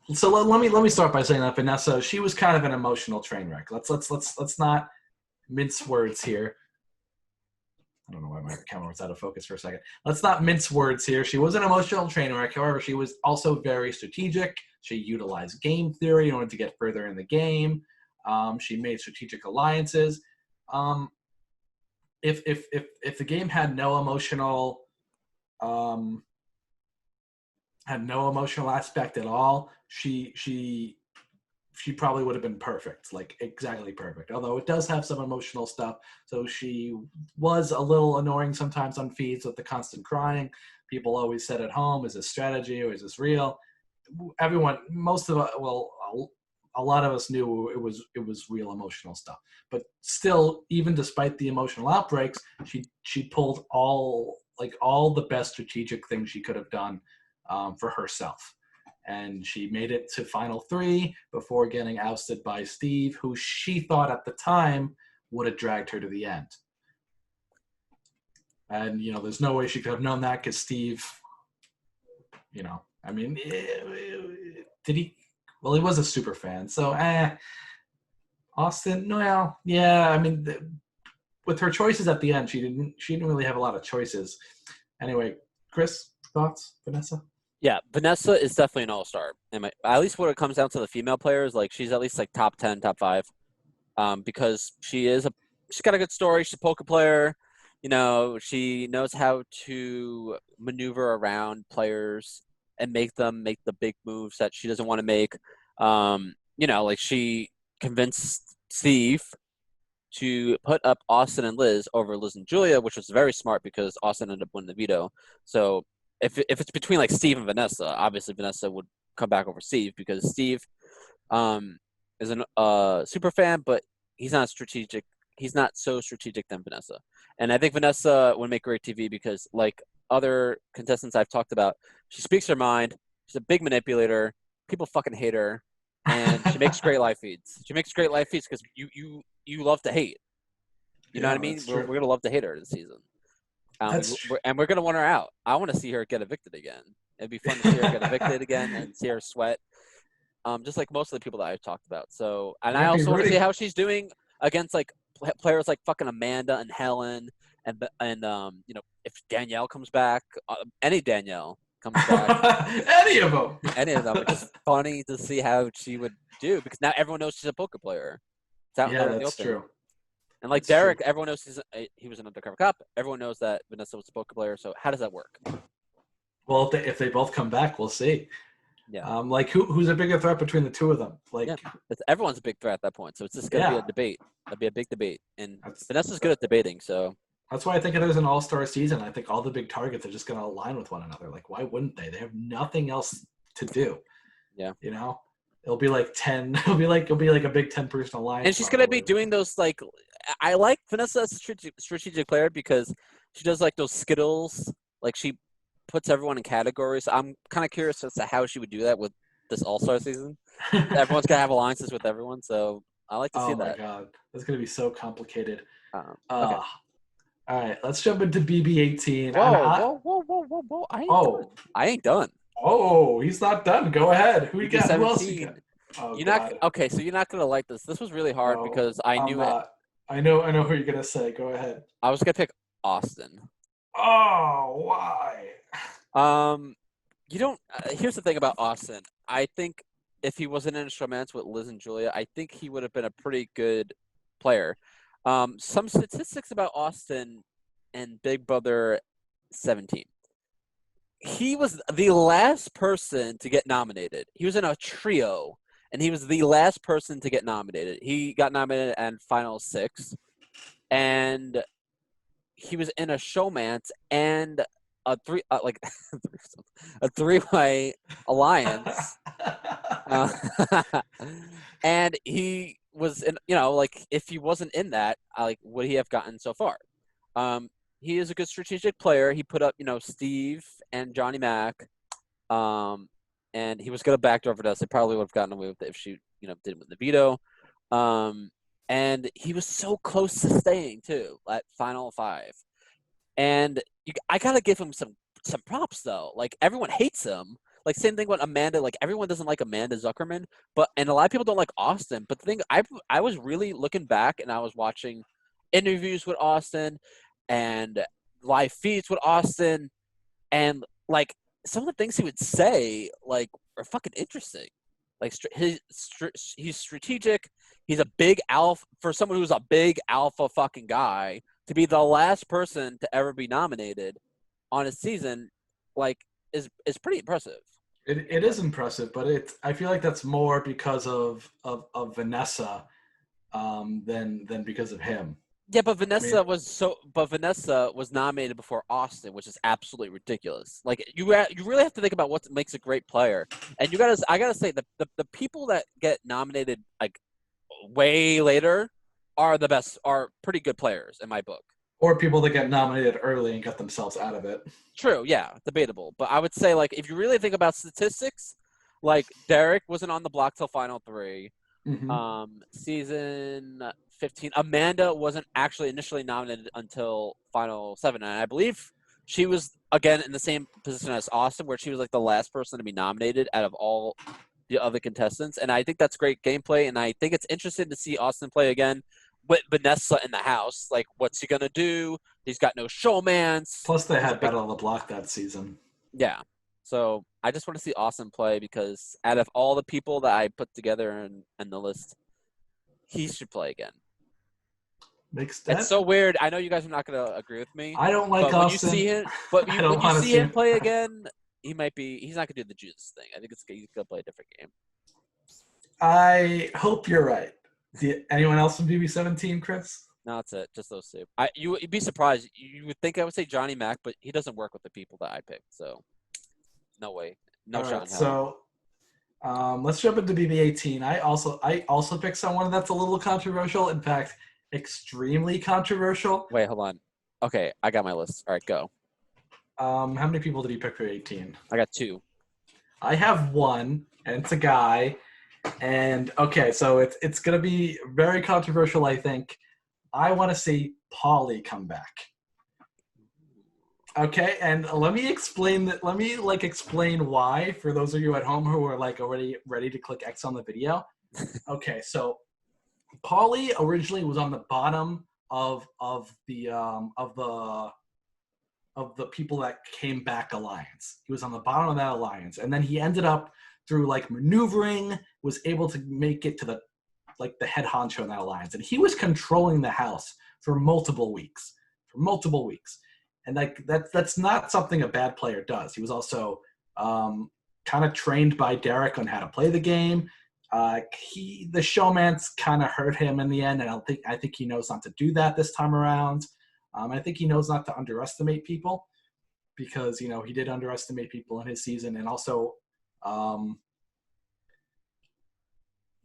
let me start by saying that Vanessa, she was kind of an emotional train wreck. Let's not mince words here. I don't know why my camera was out of focus for a second. Let's not mince words here. She was an emotional train wreck. However, she was also very strategic. She utilized game theory in order to get further in the game. She made strategic alliances. If the game had no emotional aspect at all, she probably would have been perfect, like exactly perfect. Although it does have some emotional stuff, so she was a little annoying sometimes on feeds with the constant crying. People always said at home, "Is this strategy or is this real?" Everyone, a lot of us knew it was real emotional stuff. But still, even despite the emotional outbreaks, she pulled all the best strategic things she could have done for herself. And she made it to Final 3 before getting ousted by Steve, who she thought at the time would have dragged her to the end. And, there's no way she could have known that because Steve, I mean, did he? Well, he was a super fan. So, Austin, well, yeah, I mean, with her choices at the end, she didn't really have a lot of choices. Anyway, Chris, thoughts? Vanessa? Yeah, Vanessa is definitely an all-star. At least when it comes down to the female players, like she's at least like top 10, top 5, because she's got a good story. She's a poker player. She knows how to maneuver around players and make them make the big moves that she doesn't want to make. Like she convinced Steve to put up Austin and Liz over Liz and Julia, which was very smart because Austin ended up winning the veto. So if it's between like Steve and Vanessa, obviously Vanessa would come back over Steve because Steve is a super fan, but he's not strategic. He's not so strategic than Vanessa. And I think Vanessa would make great TV because like other contestants I've talked about, she speaks her mind. She's a big manipulator. People fucking hate her. And she makes great live feeds. She makes great live feeds because you love to hate. You know what I mean? We're going to love to hate her this season. And we're going to want her out. I want to see her get evicted again. It'd be fun to see her get evicted again and see her sweat. Just like most of the people that I've talked about. So, and I also want to see how she's doing against like players like fucking Amanda and Helen and if Danielle comes back, any Danielle comes back, any of them, it's just funny to see how she would do because now everyone knows she's a poker player. It's out there in the open. True. And like that's Derek, true. everyone knows he was an undercover cop. Everyone knows that Vanessa was a poker player. So how does that work? Well, if they both come back, we'll see. Yeah. Like who's a bigger threat between the two of them? Like everyone's a big threat at that point. So it's just gonna be a debate. That'd be a big debate. And Vanessa's good at debating. So that's why I think there's an all-star season. I think all the big targets are just going to align with one another. Like, why wouldn't they? They have nothing else to do. Yeah. It'll be like 10. It'll be like a big 10-person alliance. And she's gonna be doing those like. I like Vanessa as a strategic player because she does like those skittles. Like she puts everyone in categories. I'm kind of curious as to how she would do that with this All-Star season. Everyone's gonna have alliances with everyone, so I like to see Oh my that. god, that's gonna be so complicated. Okay. All right, let's jump into BB18. And Whoa! I ain't done. he's not done. Go ahead. Who you BB got? Who else you got? 17. Oh You're not god. okay. So you're not gonna like this. This was really hard Oh, because I I'm knew it. not. I know who you're gonna say. Go ahead. I was gonna pick Austin. Oh, why? You don't. Here's the thing about Austin. I think if he wasn't in a romance with Liz and Julia, I think he would have been a pretty good player. Some statistics about Austin and Big Brother 17. He was the last person to get nominated. He was in a trio, and he was the last person to get nominated. He got nominated at Final 6, and he was in a showmance and a three-way alliance, uh, and he was in. Like if he wasn't in that, like would he have gotten so far? He is a good strategic player. He put up, Steve and Johnny Mac, and he was gonna backdoor Vanessa. Probably would have gotten away with it if she, didn't win the veto. And he was so close to staying too at Final 5. And I gotta give him some props though. Like everyone hates him. Like same thing with Amanda. Like everyone doesn't like Amanda Zuckerman, and a lot of people don't like Austin. But the thing I was really looking back and I was watching interviews with Austin and live feeds with Austin, and like some of the things he would say like are fucking interesting. Like he's strategic. He's a big alpha for someone who's a big alpha fucking guy. To be the last person to ever be nominated on a season, like, is pretty impressive. It is impressive, but I feel like that's more because of Vanessa, than because of him. Yeah, but Vanessa I mean, was nominated before Austin, which is absolutely ridiculous. Like you really have to think about what makes a great player, and I gotta say the people that get nominated like way later are pretty good players in my book. or people that get nominated early and get themselves out of it. True, yeah, debatable. But I would say, like, if you really think about statistics, like Derek wasn't on the block till Final 3. Mm-hmm. Season 15, Amanda wasn't actually initially nominated until Final 7, and I believe she was again in the same position as Austin, where she was like the last person to be nominated out of all the other contestants. And I think that's great gameplay, and I think it's interesting to see Austin play again with Vanessa in the house. Like, what's he gonna do? He's got no showmance. Plus, they had Battle of the Block that season. Yeah. So I just want to see Austin play because out of all the people that I put together in the list, he should play again. Makes sense. It's so weird. I know you guys are not going to agree with me. I don't like but Austin. When you see him play again, he's not going to do the juice thing. I think he's going to play a different game. I hope you're right. Anyone else from BB17, Chris? No, that's it. Just those two. You'd be surprised. You would think I would say Johnny Mac, but he doesn't work with the people that I picked. So, no way. No shot in hell. So, let's jump into BB18. I also picked someone that's a little controversial. In fact, extremely controversial. Wait, hold on. Okay, I got my list. All right, go. How many people did you pick for 18? I got 2. I have 1, and it's a guy. And okay, so it's gonna be very controversial, I think. I want to see Pauly come back. Okay, and let me explain that. Let me explain why for those of you at home who are like already ready to click X on the video. Okay, so Pauly originally was on the bottom of the people that came back alliance. He was on the bottom of that alliance, and then he ended up through like maneuvering was able to make it to the head honcho in that alliance, and he was controlling the house for multiple weeks. And like that's not something a bad player does. He was also kind of trained by Derek on how to play the game. The showmance kind of hurt him in the end, and I think he knows not to do that this time around. I think he knows not to underestimate people because he did underestimate people in his season, and also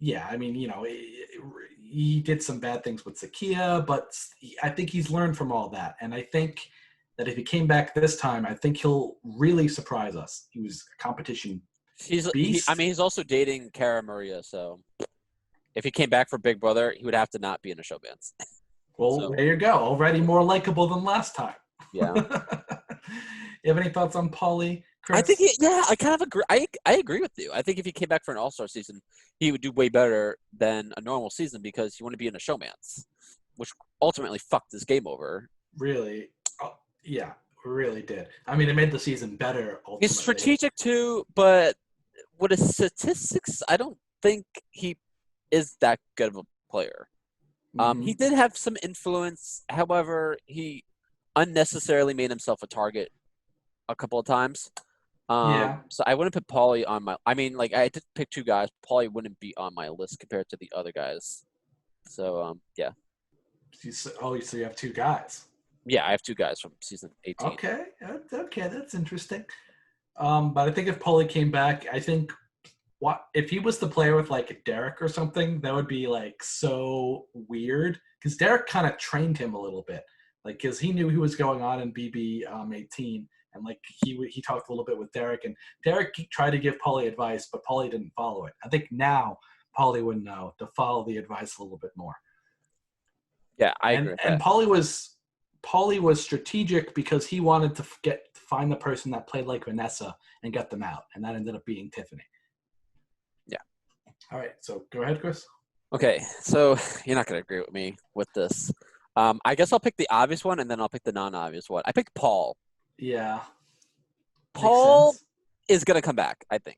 yeah, I mean, he did some bad things with Zakia, but I think he's learned from all that. And I think that if he came back this time, I think he'll really surprise us. He was a competition I beast. mean, he's also dating Cara Maria, so if he came back for Big Brother, he would have to not be in a show bands. Well, So there you go. Already more likable than last time. yeah. You have any thoughts on Paulie, I think, Chris? I kind of agree. I agree with you. I think if he came back for an All-Star season, he would do way better than a normal season because he wanted to be in a showman's, which ultimately fucked his game over. Really? Oh, yeah, really did. I mean, it made the season better He's ultimately. strategic too, but with his statistics, I don't think he is that good of a player. He did have some influence. However, he unnecessarily made himself a target a couple of times. Yeah. So I wouldn't put Paulie on my. I mean, like I did pick two guys. Paulie wouldn't be on my list compared to the other guys. So yeah, So you have two guys. yeah, I have two guys from season 18. Okay. Okay, that's interesting. But I think if Paulie came back, I think what if he was the player with like Derek or something, that would be like so weird because Derek kind of trained him a little bit, like because he knew who was going on in BB 18, and like he talked a little bit with Derek, and Derek tried to give Paulie advice, but Paulie didn't follow it. I think now Paulie would know to follow the advice a little bit more. Yeah, I agree And with and that. Paulie was strategic because he wanted to find the person that played like Vanessa and get them out, and that ended up being Tiffany. Yeah. All right, so go ahead, Chris. Okay, so you're not gonna agree with me with this. I guess I'll pick the obvious one and then I'll pick the non-obvious one. I picked Paul. Yeah, makes Paul sense. is gonna come back, I think.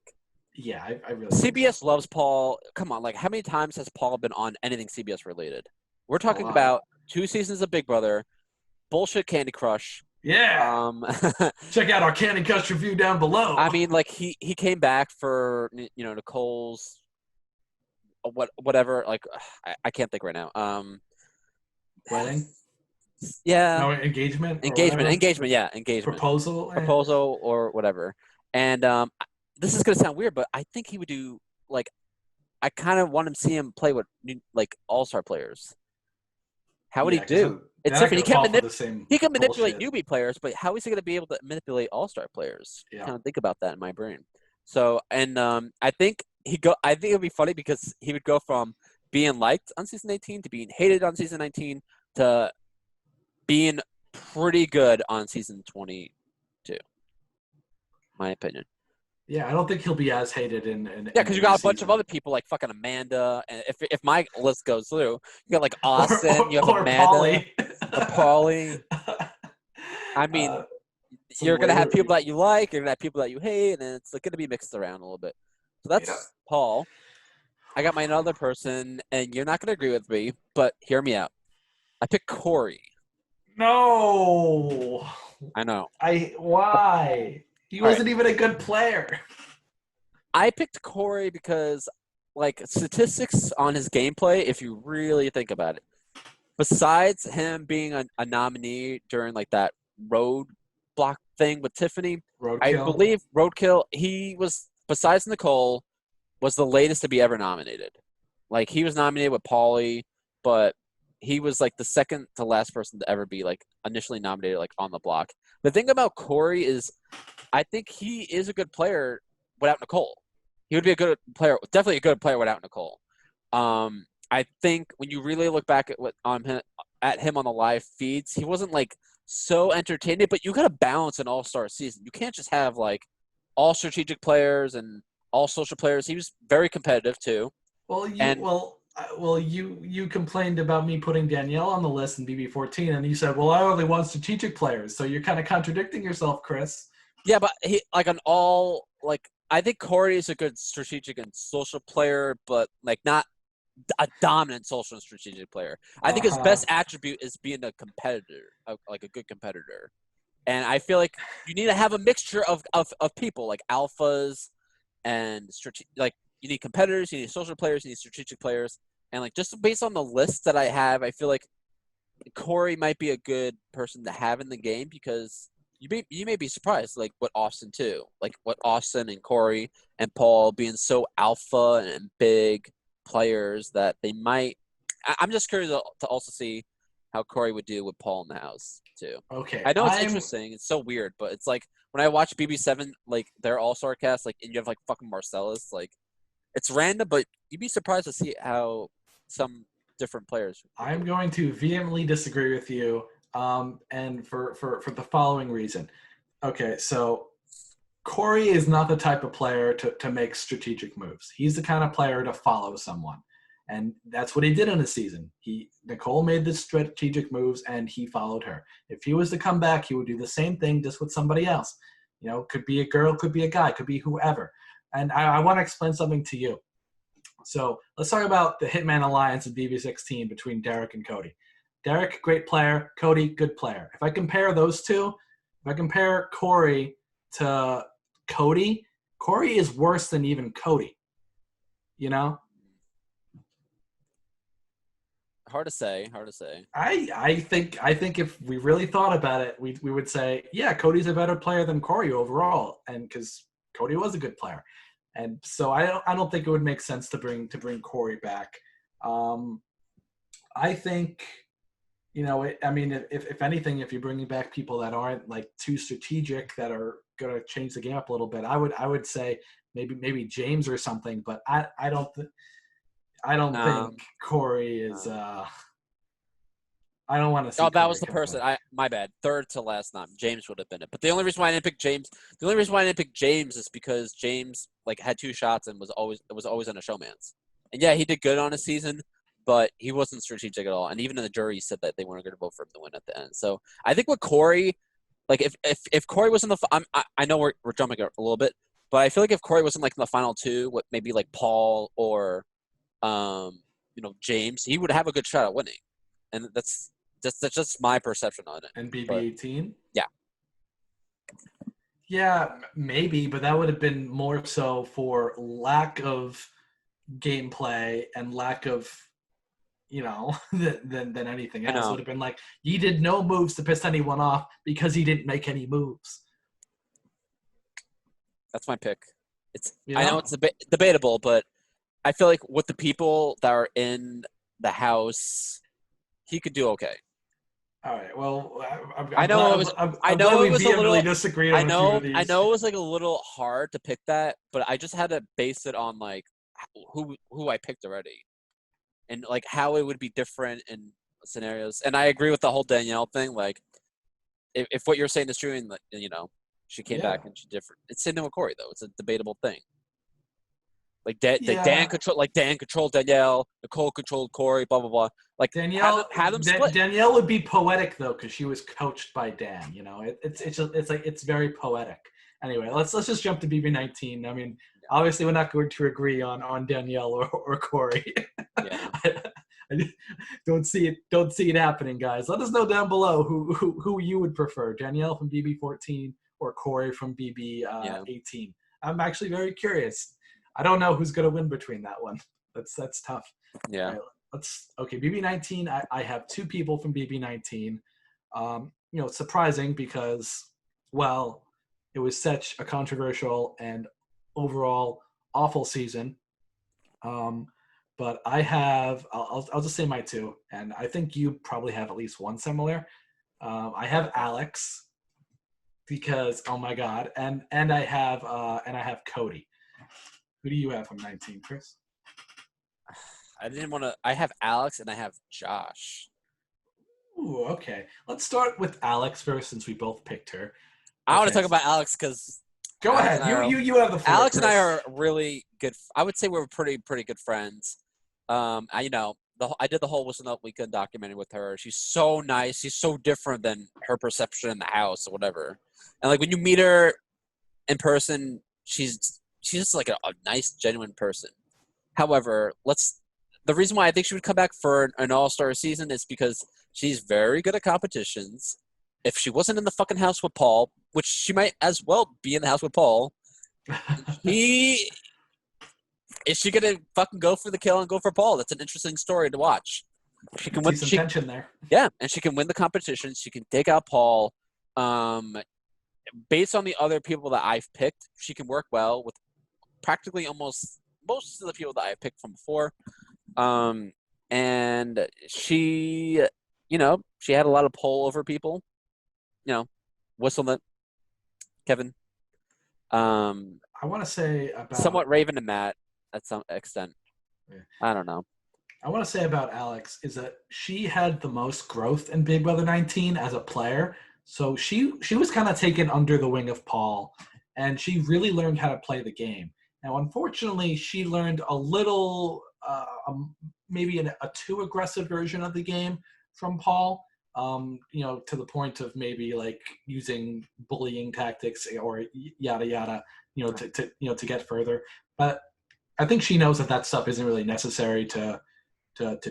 Yeah, I really think so. CBS loves Paul. Come on, like how many times has Paul been on anything CBS related? We're A talking lot. about 2 seasons of Big Brother, bullshit Candy Crush. Yeah. Um, Check out our Candy Crush review down below. I mean, like he came back for Nicole's whatever. Like I can't think right now. Wedding? Yeah, No, engagement or engagement, whatever. engagement. Yeah, engagement, Proposal? proposal or whatever. And this is gonna sound weird, but I think he would do like I kind of want to see him play with like all-star players. How would he Yeah, because do? they're It's not different. going to fall for the same He can manipulate bullshit. newbie players, but how is he going to be able to manipulate all-star players? Yeah. Kind of think about that in my brain. So, and I think I think it'd be funny because he would go from being liked on season 18 to being hated on season 19 to being pretty good on season 22. My opinion. Yeah, I don't think he'll be as hated in Yeah, in because a you new got a bunch of season. other people like fucking Amanda, and if my list goes through, you got like Or Austin, you have or Amanda, Polly. or Paulie. I mean, uh, some you're gonna have later. people that you like, you're gonna have people that you hate, and it's like, gonna be mixed around a little bit. So Yeah. that's Paul. I got my another person, and you're not gonna agree with me, but hear me out. I picked Corey. No. I know. Why? He All right. wasn't even a good player. I picked Corey because, like, statistics on his gameplay, if you really think about it, besides him being a nominee during like that road block thing with Tiffany, I Roadkill. believe Roadkill, he was besides Nicole, was the latest to be ever nominated. Like he was nominated with Paulie, but he was like the second to last person to ever be like initially nominated like on the block. The thing about Corey is I think he is a good player without Nicole. He would be a good player, definitely a good player without Nicole. I think when you really look back at him on the live feeds, he wasn't like so entertaining. But you got to balance an all-star season. You can't just have like all strategic players and all social players. He was very competitive too. Well, you And well, well, you complained about me putting Danielle on the list in BB14, and you said, "Well, I only want strategic players." So you're kind of contradicting yourself, Chris. yeah, but he like an all like I think Corey is a good strategic and social player, but like not a dominant social and strategic player. I think his Uh-huh. best attribute is being a competitor, like a good competitor. And I feel like you need to have a mixture of people, like alphas and like you need competitors, you need social players, you need strategic players. And like just based on the list that I have, I feel like Corey might be a good person to have in the game because you may be surprised like what Austin too, like what Austin and Corey and Paul being so alpha and big players that they might. I'm just curious to also see how Corey would do with Paul in the house too. Okay, I know it's interesting. It's so weird, but it's like when I watch BB7, like their All-Star cast, like and you have like fucking Marcellus, like it's random, but you'd be surprised to see how some different players. I'm going to vehemently disagree with you, and for the following reason. Okay, so Corey is not the type of player to make strategic moves. He's the kind of player to follow someone. And that's what he did in the season. Nicole made the strategic moves and he followed her. If he was to come back, he would do the same thing just with somebody else. You know, could be a girl, could be a guy, could be whoever. And I want to explain something to you. So let's talk about the Hitman Alliance of BB16 between Derek and Cody. Derek, great player. Cody, good player. If I compare those two, if I compare Corey to Cody, Corey is worse than even Cody. You know? Hard to say. I think if we really thought about it, we would say, yeah, Cody's a better player than Corey overall, and because Cody was a good player, and so I don't think it would make sense to bring Corey back. I think, if anything, if you're bringing back people that aren't like too strategic, that are gonna change the game up a little bit, I would say maybe James or something, but I don't think Corey is. I don't want to see. Oh, that Corey was the come person. back. My bad. Third to last name. James would have been it. But the only reason why I didn't pick James is because James like had 2 shots and was always in a showman's. And yeah, he did good on his season, but he wasn't strategic at all. And even in the jury said that they weren't going to vote for him to win at the end. So I think with Corey, like if Corey was in the, I know we're jumping a little bit, but I feel like if Corey wasn't like in the final 2, what maybe like Paul or James, he would have a good shot at winning. And that's just my perception on it. And BB18? Yeah. Yeah, maybe, but that would have been more so for lack of gameplay and lack of, than anything else. It would have been like, he did no moves to piss anyone off because he didn't make any moves. That's my pick. I know it's debatable, but I feel like with the people that are in the house, he could do okay. All right. Well, I know it was a little. Disagreed I on know. a few of these. I know it was like a little hard to pick that, but I just had to base it on like who I picked already, and like how it would be different in scenarios. And I agree with the whole Danielle thing. Like, if what you're saying is true, and she came back and she different. It's same thing with Corey though. It's a debatable thing. Like Dan controlled Danielle, Nicole controlled Corey, blah blah blah. Like Danielle, have them split. Danielle would be poetic though, because she was coached by Dan. It's very poetic. Anyway, let's just jump to BB19. I mean, obviously we're not going to agree on Danielle or Corey. Yeah. I don't see it happening, guys. Let us know down below who you would prefer, Danielle from BB14 or Corey from BB18. I'm actually very curious. I don't know who's going to win between that one. That's tough. Yeah. Right, BB19. I have 2 people from BB19. Surprising because, well, it was such a controversial and overall awful season. But I have, I'll just say my 2, and I think you probably have at least one similar. I have Alex because, oh my God, and I have Cody. Who do you have from 19, Chris? I have Alex and I have Josh. Ooh, okay. Let's start with Alex first since we both picked her. I want to talk about Alex because go ahead. You have the floor. Alex and I are really good. I would say we're pretty good friends. I did the whole Listen Up Weekend documentary with her. She's so nice. She's so different than her perception in the house or whatever. And like when you meet her in person, she's just like a nice, genuine person. However, the reason why I think she would come back for an all-star season is because she's very good at competitions. If she wasn't in the fucking house with Paul, which she might as well be in the house with Paul, is she gonna fucking go for the kill and go for Paul? That's an interesting story to watch. She can win. Some tension there. Yeah, and she can win the competition. She can take out Paul. Based on the other people that I've picked, she can work well with practically almost most of the people that I picked from before. And she, she had a lot of pull over people. Whistleman, Kevin. I want to say about Somewhat Raven and Matt at some extent. Yeah. I don't know. I want to say about Alex is that she had the most growth in Big Brother 19 as a player. So she was kind of taken under the wing of Paul, and she really learned how to play the game. Now, unfortunately, she learned a little, maybe a too aggressive version of the game from Paul. To the point of maybe like using bullying tactics or yada yada, to get further. But I think she knows that stuff isn't really necessary to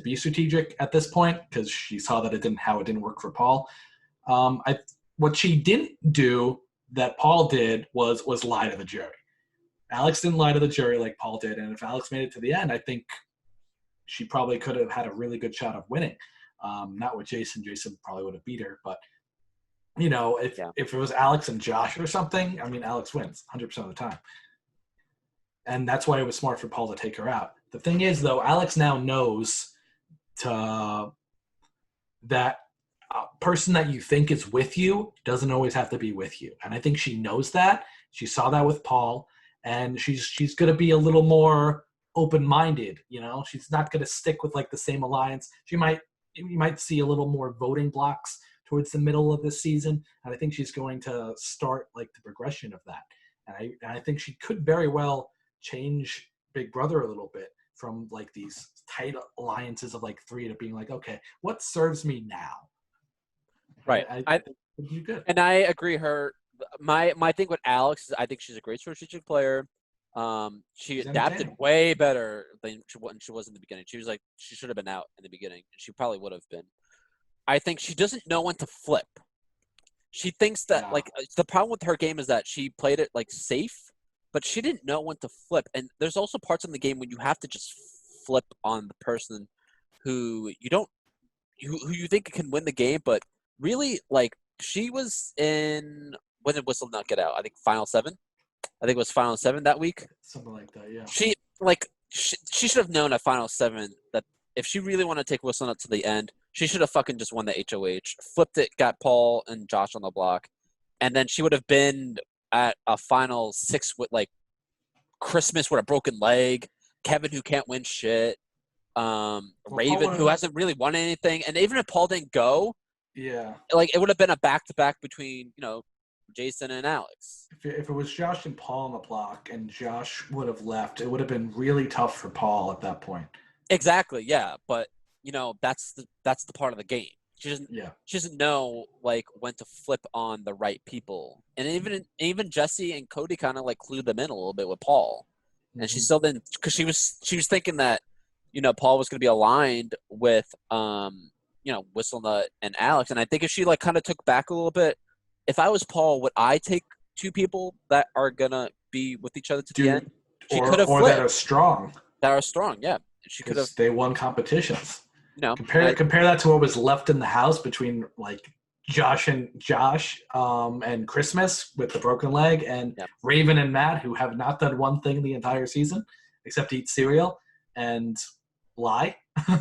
be strategic at this point because she saw that it didn't work for Paul. What she didn't do that Paul did was lie to the jury. Alex didn't lie to the jury like Paul did, and if Alex made it to the end, I think she probably could have had a really good shot of winning. Not with Jason. Jason probably would have beat her, but if it was Alex and Josh or something, I mean, Alex wins 100% of the time. And that's why it was smart for Paul to take her out. The thing is, though, Alex now knows that a person that you think is with you doesn't always have to be with you. And I think she knows that. She saw that with Paul, and she's going to be a little more open-minded. She's not going to stick with like the same alliance. You might see a little more voting blocks towards the middle of this season, and I think she's going to start like the progression of that. And I think she could very well change Big Brother a little bit from like these tight alliances of like 3 to being like, okay, what serves me now? Right. I think it'd be good. And I agree. My thing with Alex is I think she's a great strategic player. She adapted way better than she was in the beginning. She was like, she should have been out in the beginning, and she probably would have been. I think she doesn't know when to flip. She thinks that the problem with her game is that she played it like safe, but she didn't know when to flip. And there's also parts in the game when you have to just flip on the person who you think can win the game, but really, like, she was in, when did Whistle not get out? I think Final 7. I think it was Final 7 that week. Something like that, yeah. She should have known at Final 7 that if she really wanted to take Whistle up to the end, she should have fucking just won the HOH, flipped it, got Paul and Josh on the block, and then she would have been at a Final 6 with, like, Christmas with a broken leg, Kevin who can't win shit, Raven who hasn't really won anything, and even if Paul didn't go, like, it would have been a back-to-back between, Jason and Alex. If it was Josh and Paul on the block and Josh would have left, it would have been really tough for Paul at that point. Exactly, yeah, but that's the part of the game. She doesn't know like when to flip on the right people, and even Jesse and Cody kind of like clued them in a little bit with Paul, and she still didn't, because she was thinking that Paul was going to be aligned with Whistlenut and Alex, and I think if she like kind of took back a little bit, if I was Paul, would I take 2 people that are gonna be with each other to the end? She could have flipped. That are strong. Yeah. She could have. They won competitions. Compare that to what was left in the house between like Josh and Christmas with the broken leg, and Raven and Matt, who have not done one thing the entire season except eat cereal and lie.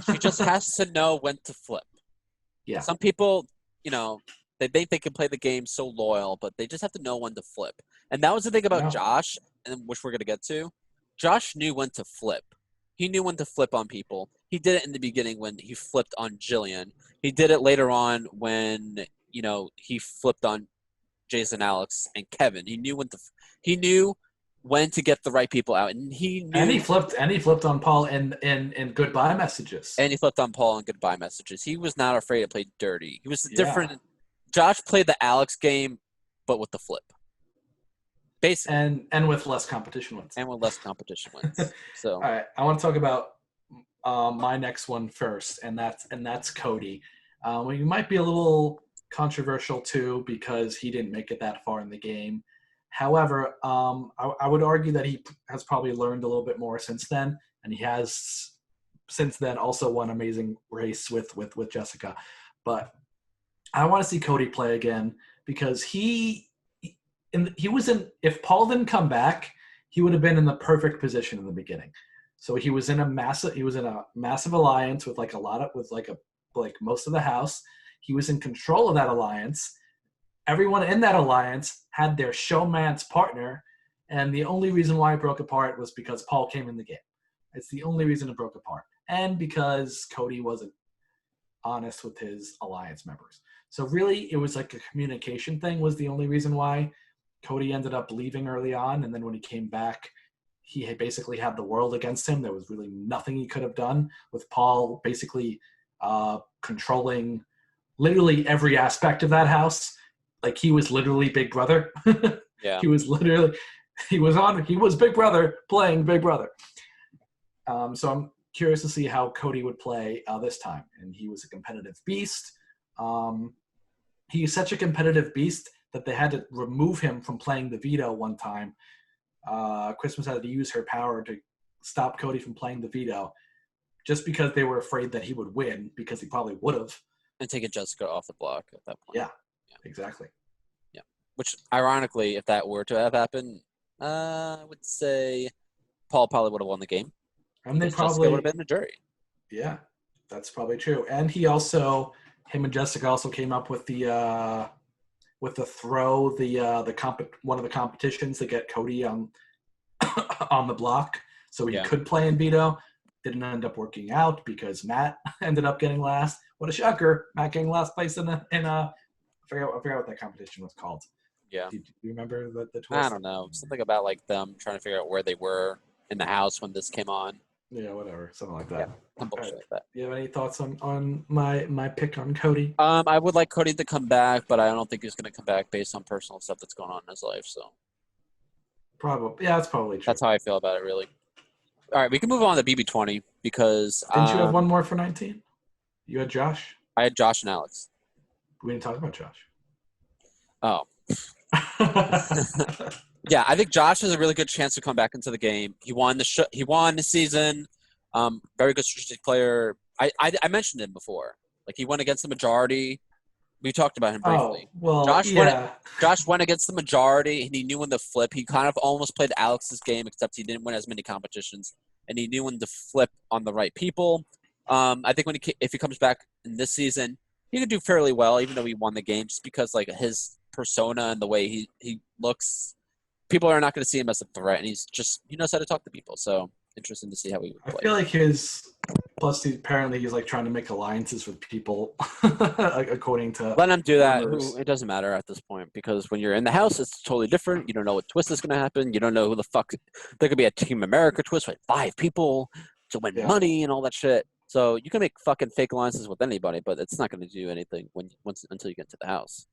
She just has to know when to flip. Yeah. Some people, they think they can play the game so loyal, but they just have to know when to flip. And that was the thing about Josh, and which we're going to get to. Josh knew when to flip. He knew when to flip on people. He did it in the beginning when he flipped on Jillian. He did it later on when, he flipped on Jason, Alex, and Kevin. He knew when to get the right people out, and he knew. And he flipped on Paul in goodbye messages. And he flipped on Paul in goodbye messages. He was not afraid to play dirty. He was different. Josh played the Alex game, but with the flip. Basically. And with less competition wins. So. All right, I want to talk about my next one first, and that's Cody. He might be a little controversial too because he didn't make it that far in the game. However, I would argue that he has probably learned a little bit more since then, and he has since then also won Amazing Race with Jessica. But I want to see Cody play again because if Paul didn't come back, he would have been in the perfect position in the beginning. So he was in a massive alliance with like most of the house. He was in control of that alliance. Everyone in that alliance had their showman's partner, and the only reason why it broke apart was because Paul came in the game. It's the only reason it broke apart, and because Cody wasn't honest with his alliance members. So really, it was like a communication thing was the only reason why Cody ended up leaving early on, and then when he came back, he had basically had the world against him. There was really nothing he could have done with Paul basically controlling literally every aspect of that house. Like he was literally Big Brother. Yeah. He was Big Brother playing Big Brother. So I'm curious to see how Cody would play this time. And he was a competitive beast. He's such a competitive beast that they had to remove him from playing the veto one time. Christmas had to use her power to stop Cody from playing the veto just because they were afraid that he would win, because he probably would have. And taking Jessica off the block at that point. Yeah. Exactly. Yeah. Which, ironically, if that were to have happened, I would say Paul probably would have won the game. And they probably would have been the jury. Yeah, that's probably true. And him and Jessica also came up with the throw, one of the competitions to get Cody on the block, so he could play in veto. Didn't end up working out because Matt ended up getting last. What a shocker! Matt getting last place in I forgot what that competition was called. Yeah. Do you remember the twist? I don't know. Something about like them trying to figure out where they were in the house when this came on. Yeah, whatever. Something like that. Yeah, bullshit like that. Do you have any thoughts on my pick on Cody? I would like Cody to come back, but I don't think he's going to come back based on personal stuff that's going on in his life. So probably, yeah, that's probably true. That's how I feel about it, really. All right, we can move on to BB20 because didn't you have one more for 19? You had Josh. I had Josh and Alex. We didn't talk about Josh. Oh. Yeah, I think Josh has a really good chance to come back into the game. He won the season. Very good strategic player. I mentioned him before. Like he went against the majority. We talked about him briefly. Oh, well, Josh went against the majority, and he knew when to flip. He kind of almost played Alex's game, except he didn't win as many competitions, and he knew when to flip on the right people. I think if he comes back in this season, he could do fairly well, even though he won the game, just because like his persona and the way he looks, people are not going to see him as a threat, and he knows how to talk to people. So interesting to see how he would play. I feel like he's like trying to make alliances with people, according to. Let him do that. It doesn't matter at this point, because when you're in the house, it's totally different. You don't know what twist is going to happen. You don't know who the fuck. There could be a Team America twist with 5 people to win money and all that shit. So you can make fucking fake alliances with anybody, but it's not going to do anything until you get to the house.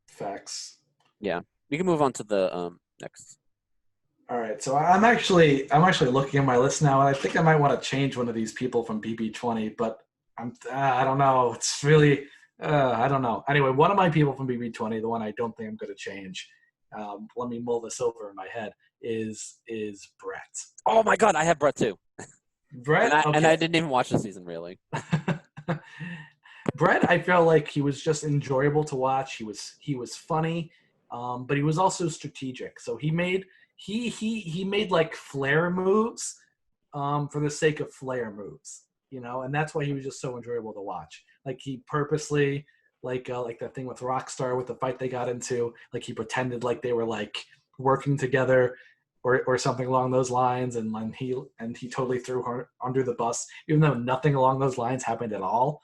Facts. Yeah, we can move on to the next. All right, so I'm actually looking at my list now, and I think I might want to change one of these people from BB20, but I don't know. It's really I don't know. Anyway, one of my people from BB20, the one I don't think I'm going to change, let me mull this over in my head, is Brett. Oh my God, I have Brett too. Brett, and I didn't even watch the season really. Brett, I felt like he was just enjoyable to watch. He was funny, but he was also strategic. So he made like flair moves for the sake of flair moves, and that's why he was just so enjoyable to watch. Like he purposely, like that thing with Rockstar with the fight they got into, like he pretended like they were like working together or something along those lines, and he totally threw her under the bus, even though nothing along those lines happened at all.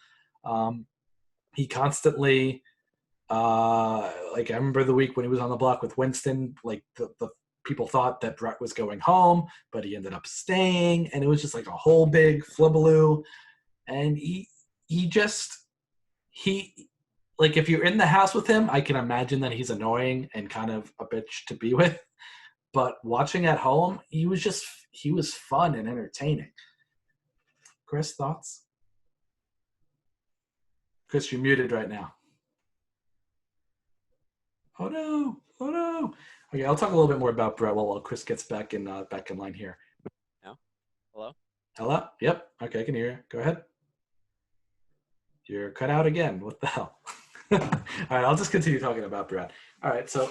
He constantly, like I remember the week when he was on the block with Winston, like the people thought that Brett was going home, but he ended up staying, and it was just like a whole big flibbaloo. And he like, if you're in the house with him, I can imagine that he's annoying and kind of a bitch to be with. But watching at home, he was fun and entertaining. Chris, thoughts? Chris, you're muted right now. Oh no. Okay, I'll talk a little bit more about Brett while Chris gets back in line here. No? Hello? Yep. Okay, I can hear you. Go ahead. You're cut out again. What the hell? All right, I'll just continue talking about Brett. All right, so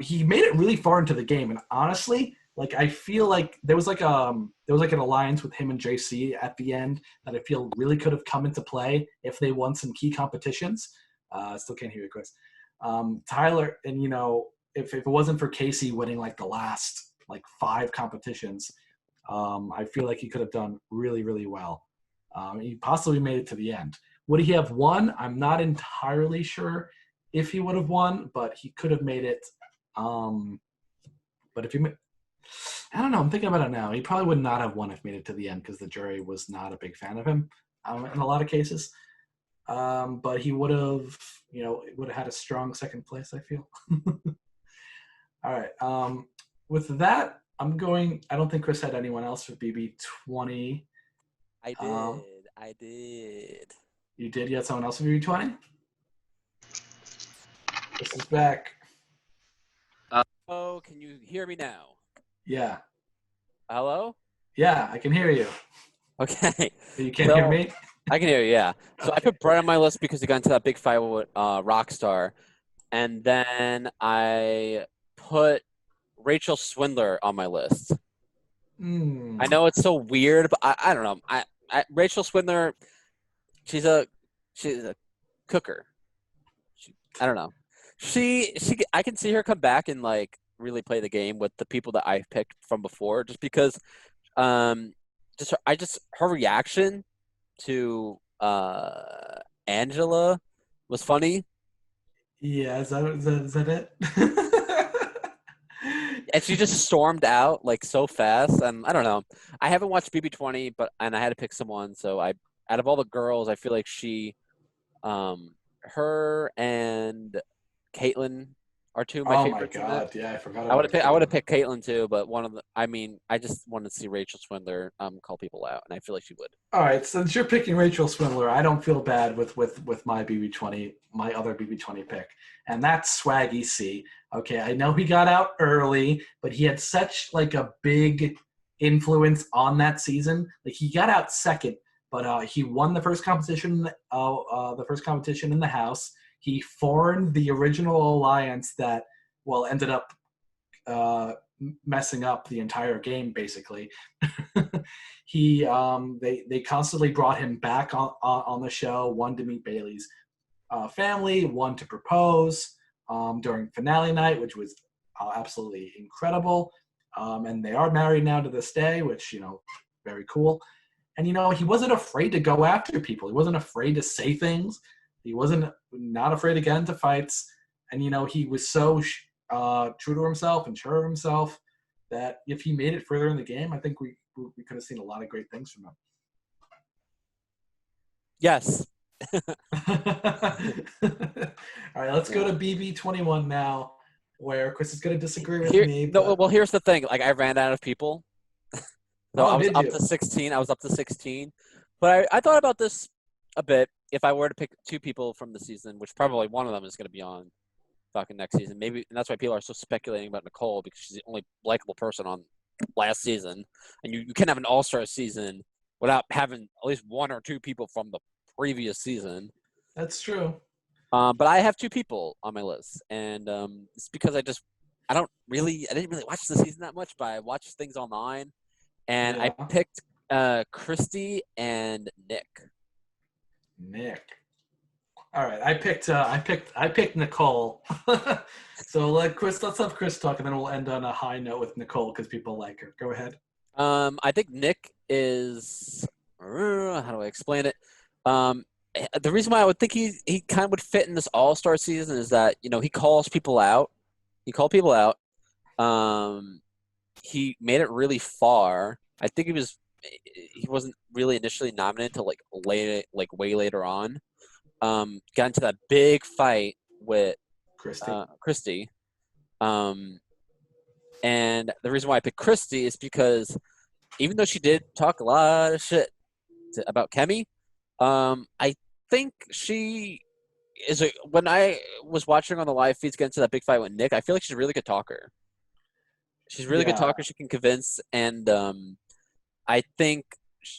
he made it really far into the game, and honestly, Like I feel like there was like an alliance with him and JC at the end that I feel really could have come into play if they won some key competitions. Still can't hear you, Chris. Tyler, and if it wasn't for Casey winning like the last like 5 competitions, I feel like he could have done really, really well. He possibly made it to the end. Would he have won? I'm not entirely sure if he would have won, but he could have made it. But if he, I don't know. I'm thinking about it now. He probably would not have won if he made it to the end because the jury was not a big fan of him in a lot of cases. But he would have, would have had a strong second place, I feel. All right. With that, I don't think Chris had anyone else for BB20. I did. You did? You had someone else for BB20? This is back. Oh, can you hear me now? Yeah. Hello? Yeah, I can hear you. Okay. You can't hear me? I can hear you, yeah. So I put Brett on my list because he got into that big fight with Rockstar. And then I put Rachel Swindler on my list. I know it's so weird, but I don't know. I Rachel Swindler, she's a cooker. I don't know. I can see her come back and like really play the game with the people that I picked from before, just because her reaction to Angela was funny. Yeah, is that it? And she just stormed out like so fast, and I don't know. I haven't watched BB20, and I had to pick someone. So out of all the girls, I feel like her and Caitlyn are two of my favorites. Oh my god, yeah, I forgot I about would have picked Caitlyn too, but I just wanted to see Rachel Swindler call people out, and I feel like she would. All right, since you're picking Rachel Swindler, I don't feel bad with my BB20, my other BB20 pick, and that's Swaggy C. Okay, I know he got out early, but he had such like a big influence on that season. Like he got out second, but he won the first competition. The first competition in the house. He formed the original alliance that ended up messing up the entire game basically. They constantly brought him back on the show, one to meet Bailey's family, one to propose during finale night, which was absolutely incredible. And they are married now to this day, which very cool. And he wasn't afraid to go after people. He wasn't afraid to say things. He wasn't not afraid to get into fights. And he was so true to himself and sure of himself that if he made it further in the game, I think we could have seen a lot of great things from him. Yes. All right, let's go to BB21 now, where Chris is going to disagree with me. Well, here's the thing. Like, I ran out of people. So I was up to 16. I was up to 16. But I thought about this a bit. If I were to pick 2 people from the season, which probably one of them is going to be on fucking next season, maybe, and that's why people are so speculating about Nicole, because she's the only likable person on last season. And you can't have an all-star season without having at least 1 or 2 people from the previous season. That's true. But I have 2 people on my list, and it's because I didn't really watch the season that much, but I watched things online, and I picked Christy and Nick. All right, I picked Nicole. So let's have Chris talk, and then we'll end on a high note with Nicole because people like her. Go ahead. I think Nick is how do I explain it? The reason why I would think he kind of would fit in this All-Star season is that he calls people out. He called people out. He made it really far. I think he wasn't really initially nominated until way later on. Got into that big fight with Christy. And the reason why I picked Christy is because even though she did talk a lot of shit about Kemi, I think she is when I was watching on the live feeds get into that big fight with Nick, I feel like she's a really good talker. She's a really good talker. She can convince, and I think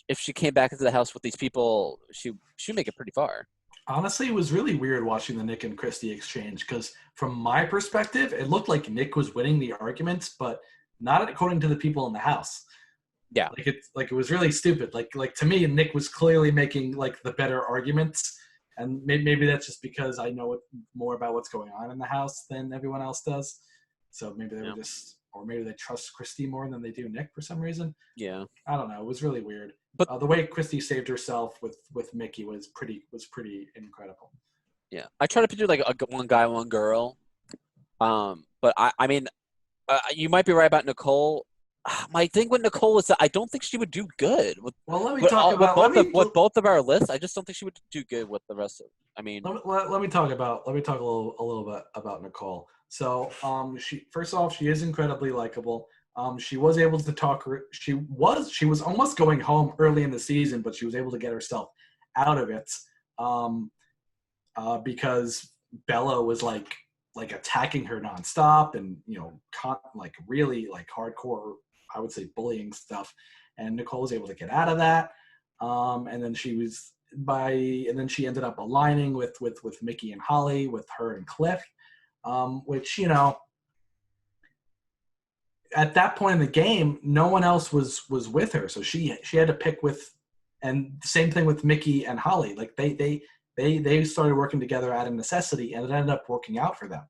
if she came back into the house with these people, she'd make it pretty far. Honestly, it was really weird watching the Nick and Christy exchange because from my perspective, it looked like Nick was winning the arguments, but not according to the people in the house. Yeah. It was really stupid. Like to me, Nick was clearly making like the better arguments, and maybe that's just because I know more about what's going on in the house than everyone else does. So maybe they were just, or maybe they trust Christy more than they do Nick for some reason. Yeah. I don't know. It was really weird. But the way Christy saved herself with Mickey was pretty incredible. Yeah, I try to picture like a one guy, one girl. But I mean, you might be right about Nicole. My thing with Nicole is that I don't think she would do good with. Well, let me talk about with both of our lists. I just don't think she would do good with the rest of. I mean, let me talk a little bit about Nicole. So, she first off, she is incredibly likable. She was able to talk. She was almost going home early in the season, but she was able to get herself out of it. Because Bella was like attacking her nonstop, and like really like hardcore, I would say, bullying stuff. And Nicole was able to get out of that. And then she ended up aligning with Mickey and Holly, with her and Cliff, which at that point in the game, no one else was with her, so she had to pick with. And the same thing with Mickey and Holly. Like they started working together out of necessity, and it ended up working out for them.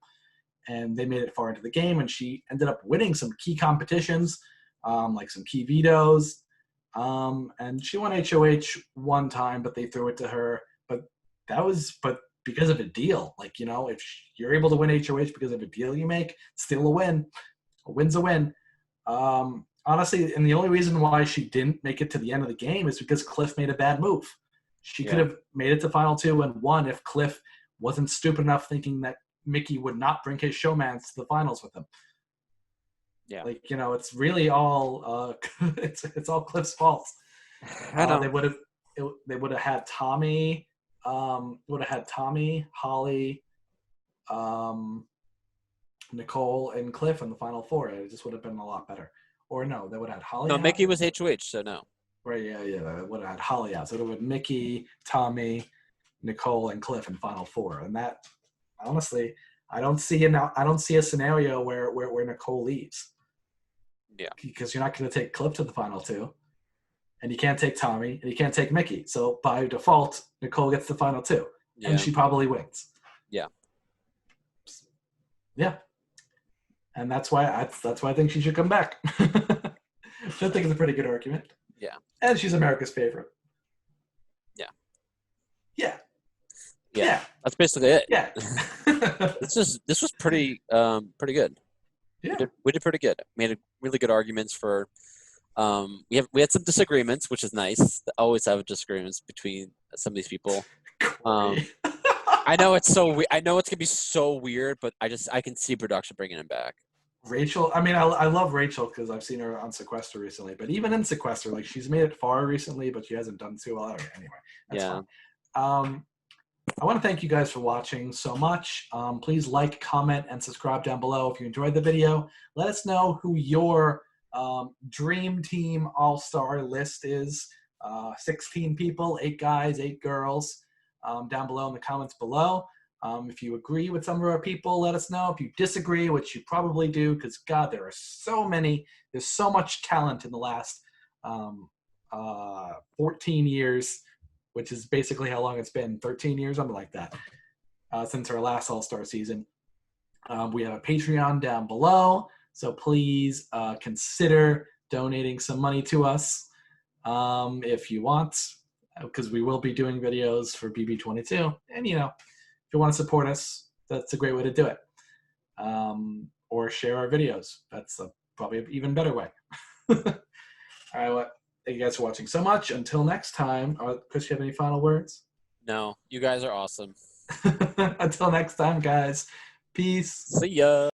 And they made it far into the game, and she ended up winning some key competitions, like some key vetoes. And she won HOH one time, but they threw it to her. But because of a deal. Like, if you're able to win HOH because of a deal you make, it's still a win. A win's a win. Honestly, and the only reason why she didn't make it to the end of the game is because Cliff made a bad move. She could have made it to Final Two and won if Cliff wasn't stupid enough thinking that Mickey would not bring his showmans to the finals with him. Yeah. It's really all it's all Cliff's fault. I know. They would have had Tommy, Holly, Nicole, and Cliff in the Final Four. It just would have been a lot better. Or no, they would have had Holly. No, Mickey was HOH, so no. Right, yeah. They would have had Holly out. So it would have been Mickey, Tommy, Nicole, and Cliff in Final Four. And that, honestly, I don't see a scenario where Nicole leaves. Yeah. Because you're not going to take Cliff to the Final Two, and you can't take Tommy, and you can't take Mickey. So by default, Nicole gets the Final Two, and she probably wins. Yeah. Yeah. And that's why I think she should come back. I think it's a pretty good argument. Yeah. And she's America's favorite. Yeah. Yeah. Yeah. That's basically it. Yeah. This was pretty good. Yeah. We did pretty good. Made really good arguments for we had some disagreements, which is nice. Always have disagreements between some of these people. I know it's I know it's gonna be so weird, but I can see production bringing him back. Rachel, I mean, I love Rachel because I've seen her on Sequester recently. But even in Sequester, like, she's made it far recently, but she hasn't done too well anyway. That's fine. I want to thank you guys for watching so much. Please like, comment, and subscribe down below if you enjoyed the video. Let us know who your dream team all-star list is. 16 people, 8 guys, 8 girls. Down below in the comments below. If you agree with some of our people, let us know. If you disagree, which you probably do, because, God, there are so many. There's so much talent in the last 14 years, which is basically how long it's been, 13 years, something like that, since our last All-Star season. We have a Patreon down below, so please consider donating some money to us if you want, because we will be doing videos for BB22. And, if you want to support us, that's a great way to do it. Or share our videos. That's probably an even better way. All right, well, thank you guys for watching so much. Until next time, Chris, you have any final words? No, you guys are awesome. Until next time, guys. Peace. See ya.